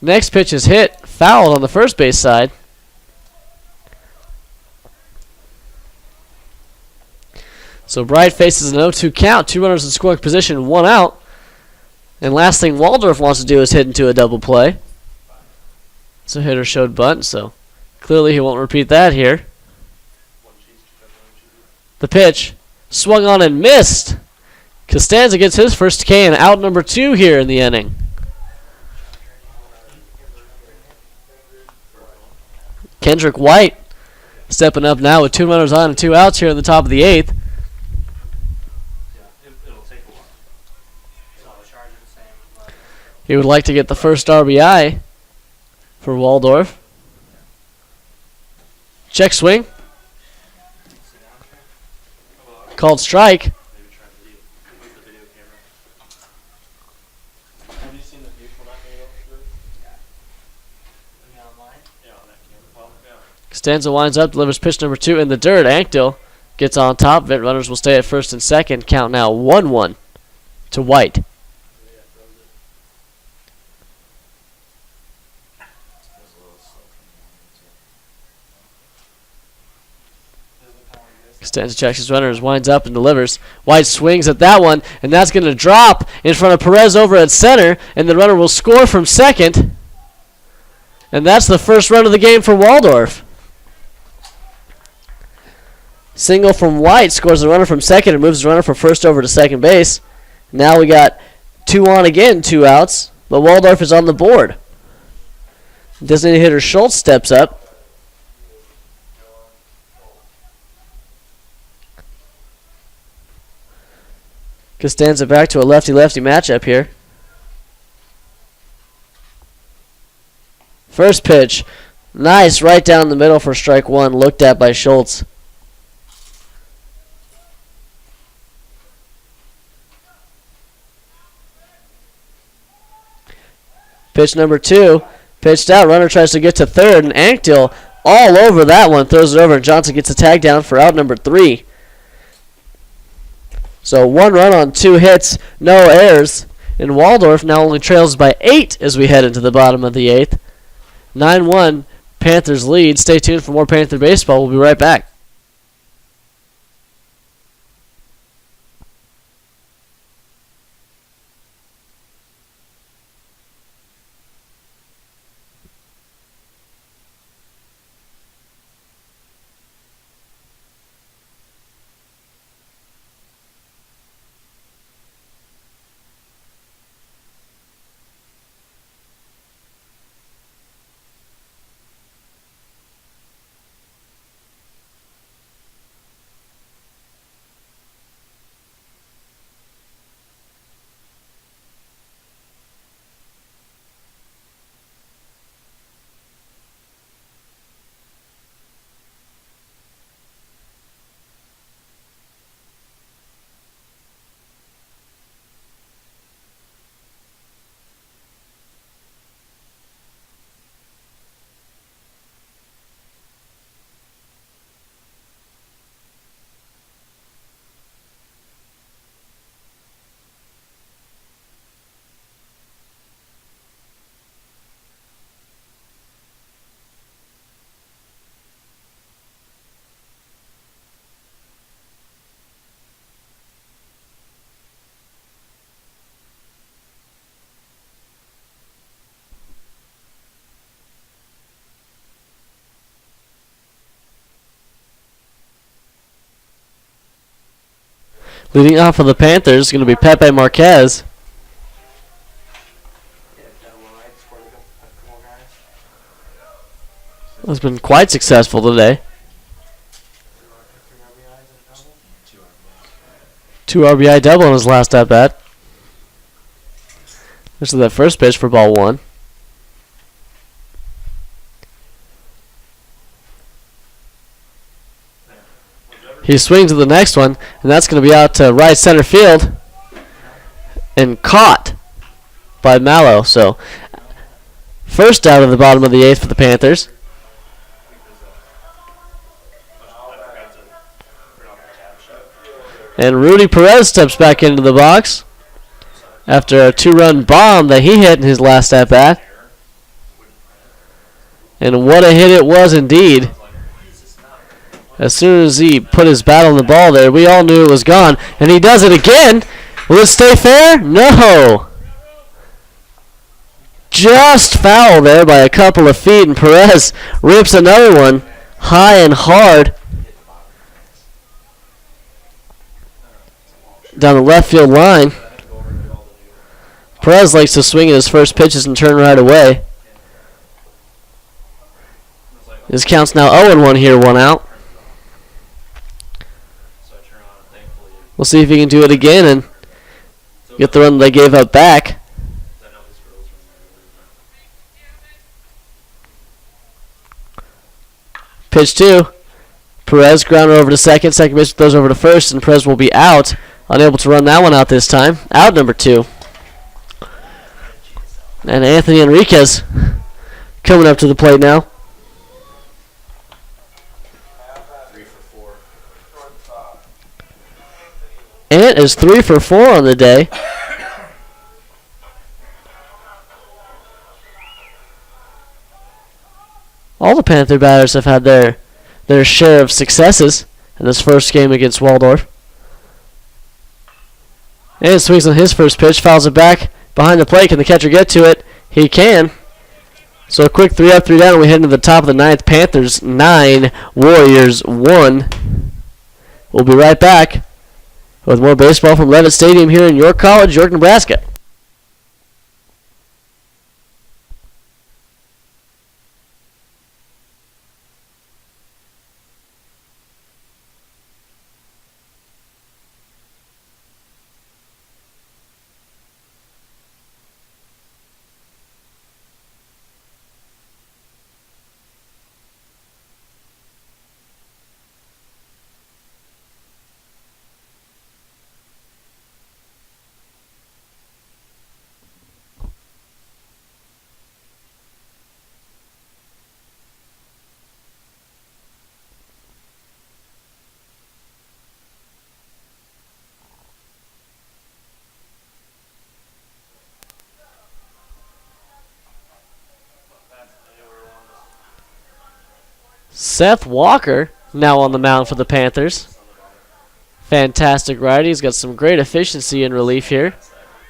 Next pitch is hit, fouled on the first base side. So Bright faces an 0-2 count, 2 runners in scoring position, 1 out. And last thing Waldorf wants to do is hit into a double play. So hitter showed bunt, so clearly he won't repeat that here. The pitch, swung on and missed. Costanza gets his first K and out number 2 here in the inning. Kendrick White stepping up now with 2 runners on and 2 outs here in the top of the 8th. He would like to get the first RBI for Waldorf. Check swing. Called strike. Have you seen the view from that video? Yeah. Online? Yeah, on that camera. Well, yeah. Costanza winds up, delivers pitch number 2 in the dirt. Anctil gets on top of it. Runners will stay at first and second. Count now 1-1 to White. Costanza checks his runners, winds up and delivers. White swings at that one, and that's going to drop in front of Perez over at center, and the runner will score from second. And that's the first run of the game for Waldorf. Single from White scores the runner from second and moves the runner from first over to second base. Now we got 2 on again, 2 outs, but Waldorf is on the board. Designated hitter Schultz steps up. Costanza back to a lefty-lefty matchup here. First pitch. Nice, right down the middle for strike 1, looked at by Schultz. Pitch number 2, pitched out. Runner tries to get to third, and Anctil all over that one. Throws it over, and Johnson gets a tag down for out number 3. So 1 run on 2 hits, no errors. And Waldorf now only trails by 8 as we head into the bottom of the 8th. 9-1, Panthers lead. Stay tuned for more Panther baseball. We'll be right back. Leading off for the Panthers is going to be Pepe Marquez. Has been quite successful today. 2 RBI double in his last at bat. This is that first pitch for ball 1. He swings to the next one, and that's going to be out to right center field and caught by Mallow. So, first out of the bottom of the 8th for the Panthers. And Rudy Perez steps back into the box after a 2-run bomb that he hit in his last at-bat. And what a hit it was indeed. As soon as he put his bat on the ball there, we all knew it was gone. And he does it again. Will it stay fair? No. Just foul there by a couple of feet, and Perez rips another one high and hard down the left field line. Perez likes to swing at his first pitches and turn right away. His count's now 0-1 here, 1 out. We'll see if he can do it again and get the run they gave up back. Pitch 2. Perez grounder over to second. Second base throws over to first, and Perez will be out. Unable to run that one out this time. Out number 2. And Anthony Enriquez coming up to the plate now. Ant is 3 for 4 on the day. All the Panther batters have had their share of successes in this first game against Waldorf. And swings on his first pitch, fouls it back behind the plate. Can the catcher get to it? He can. So a quick 3 up, 3 down, and we head into the top of the 9th. Panthers 9, Warriors 1. We'll be right back with more baseball from Levitt Stadium here in York College, York, Nebraska. Seth Walker now on the mound for the Panthers. Fantastic righty. He's got some great efficiency in relief here.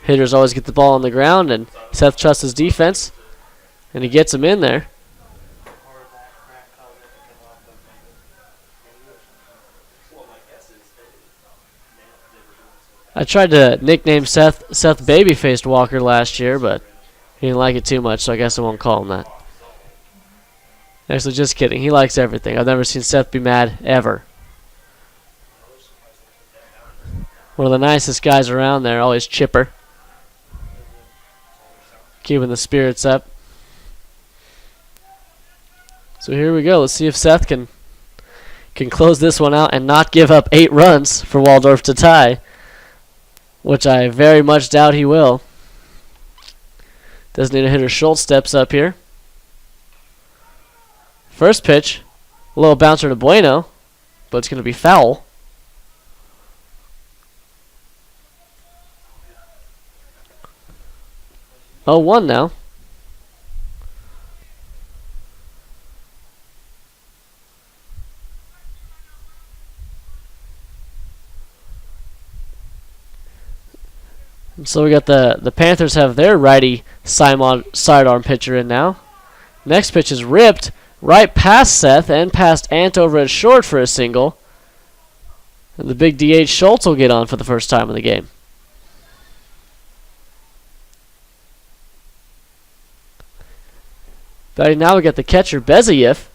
Hitters always get the ball on the ground, and Seth trusts his defense, and he gets him in there. I tried to nickname Seth Babyfaced Walker last year, but he didn't like it too much, so I guess I won't call him that. Actually, just kidding. He likes everything. I've never seen Seth be mad, ever. One of the nicest guys around there, always chipper. Keeping the spirits up. So here we go. Let's see if Seth can close this one out and not give up 8 runs for Waldorf to tie, which I very much doubt he will. Designated hitter Schultz steps up here. First pitch, a little bouncer to Bueno, but it's going to be foul. 0-1 now. And so we got the Panthers have their righty sidearm pitcher in now. Next pitch is ripped right past Seth and past Ant over at short for a single. And the big DH Schultz will get on for the first time in the game. But now we got the catcher Beziev.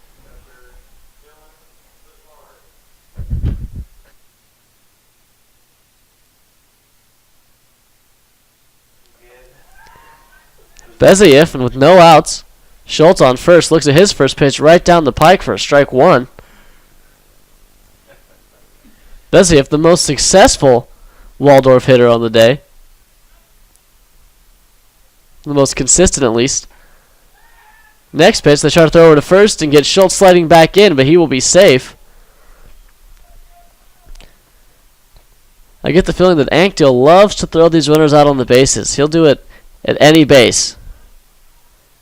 Beziev, and with no outs, Schultz on first, looks at his first pitch right down the pike for a strike one. Beziev, the most successful Waldorf hitter on the day. The most consistent, at least. Next pitch, they try to throw over to first and get Schultz sliding back in, but he will be safe. I get the feeling that Ankdale loves to throw these runners out on the bases. He'll do it at any base.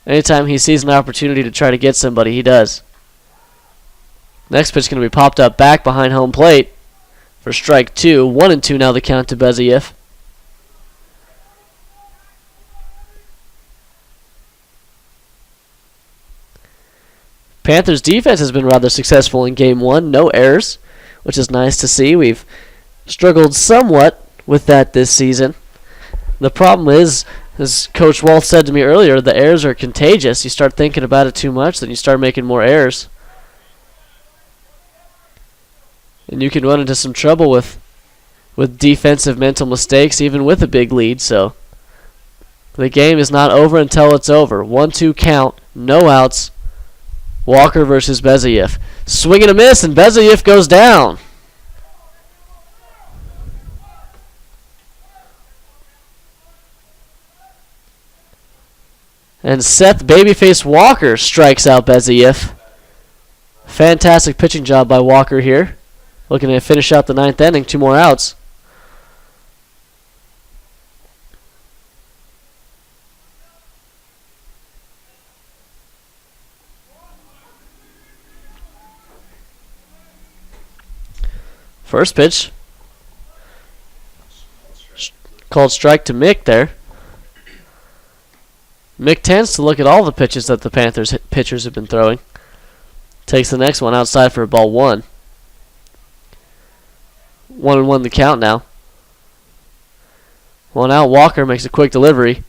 Anytime he sees an opportunity to try to get somebody, he does. Next pitch is going to be popped up back behind home plate for strike 2. 1-2 now the count to Beziev. Panthers defense has been rather successful in game 1. No errors, which is nice to see. We've struggled somewhat with that this season. The problem is, as Coach Walth said to me earlier, the errors are contagious. You start thinking about it too much, then you start making more errors. And you can run into some trouble with defensive mental mistakes, even with a big lead. So the game is not over until it's over. 1-2 count, no outs. Walker versus Beziev. Swing and a miss, and Beziev goes down. And Seth Babyface Walker strikes out Beziev. Fantastic pitching job by Walker here. Looking to finish out the 9th inning. 2 more outs. First pitch. Called strike to Mick there. Mick tends to look at all the pitches that the Panthers pitchers have been throwing. Takes the next one outside for a ball 1. 1-1 the count now. 1 out. Walker makes a quick delivery.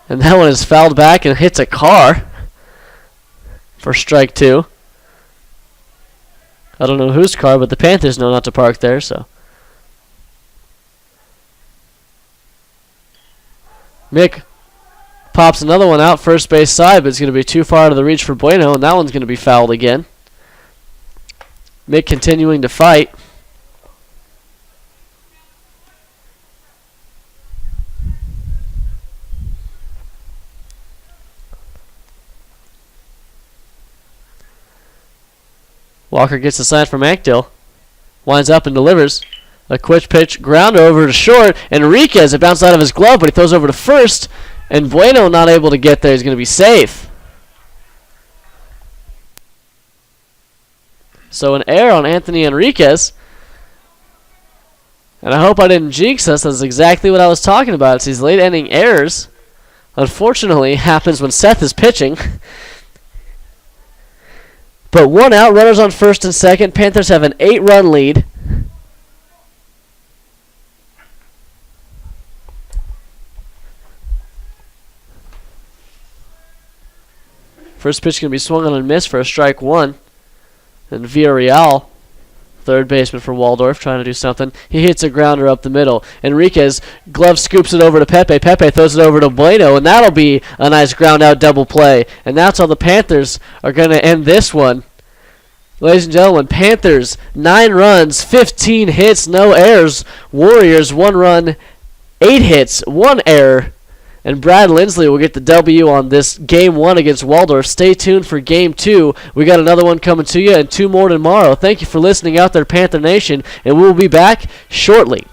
And that one is fouled back and hits a car for strike 2. I don't know whose car, but the Panthers know not to park there, so. Mick pops another one out first base side, but it's going to be too far out of the reach for Bueno, and that one's going to be fouled again. Mick continuing to fight. Walker gets the sign from Ankdale. Winds up and delivers. A quick pitch, grounder over to short. Enriquez, it bounced out of his glove, but he throws over to first. And Bueno not able to get there. He's going to be safe. So an error on Anthony Enriquez. And I hope I didn't jinx us. That's exactly what I was talking about. It's these late inning errors. Unfortunately, happens when Seth is pitching. But 1 out, runners on first and second. Panthers have an 8-run lead. First pitch going to be swung on and missed for a strike one. And Villarreal, third baseman for Waldorf, trying to do something. He hits a grounder up the middle. Enriquez, glove scoops it over to Pepe. Pepe throws it over to Bueno, and that'll be a nice ground-out double play. And that's how the Panthers are going to end this one. Ladies and gentlemen, Panthers, 9 runs, 15 hits, no errors. Warriors, 1 run, 8 hits, 1 error. And Brad Lindsley will get the W on this Game 1 against Waldorf. Stay tuned for Game 2. We got another one coming to you and 2 more tomorrow. Thank you for listening out there, Panther Nation, and we'll be back shortly.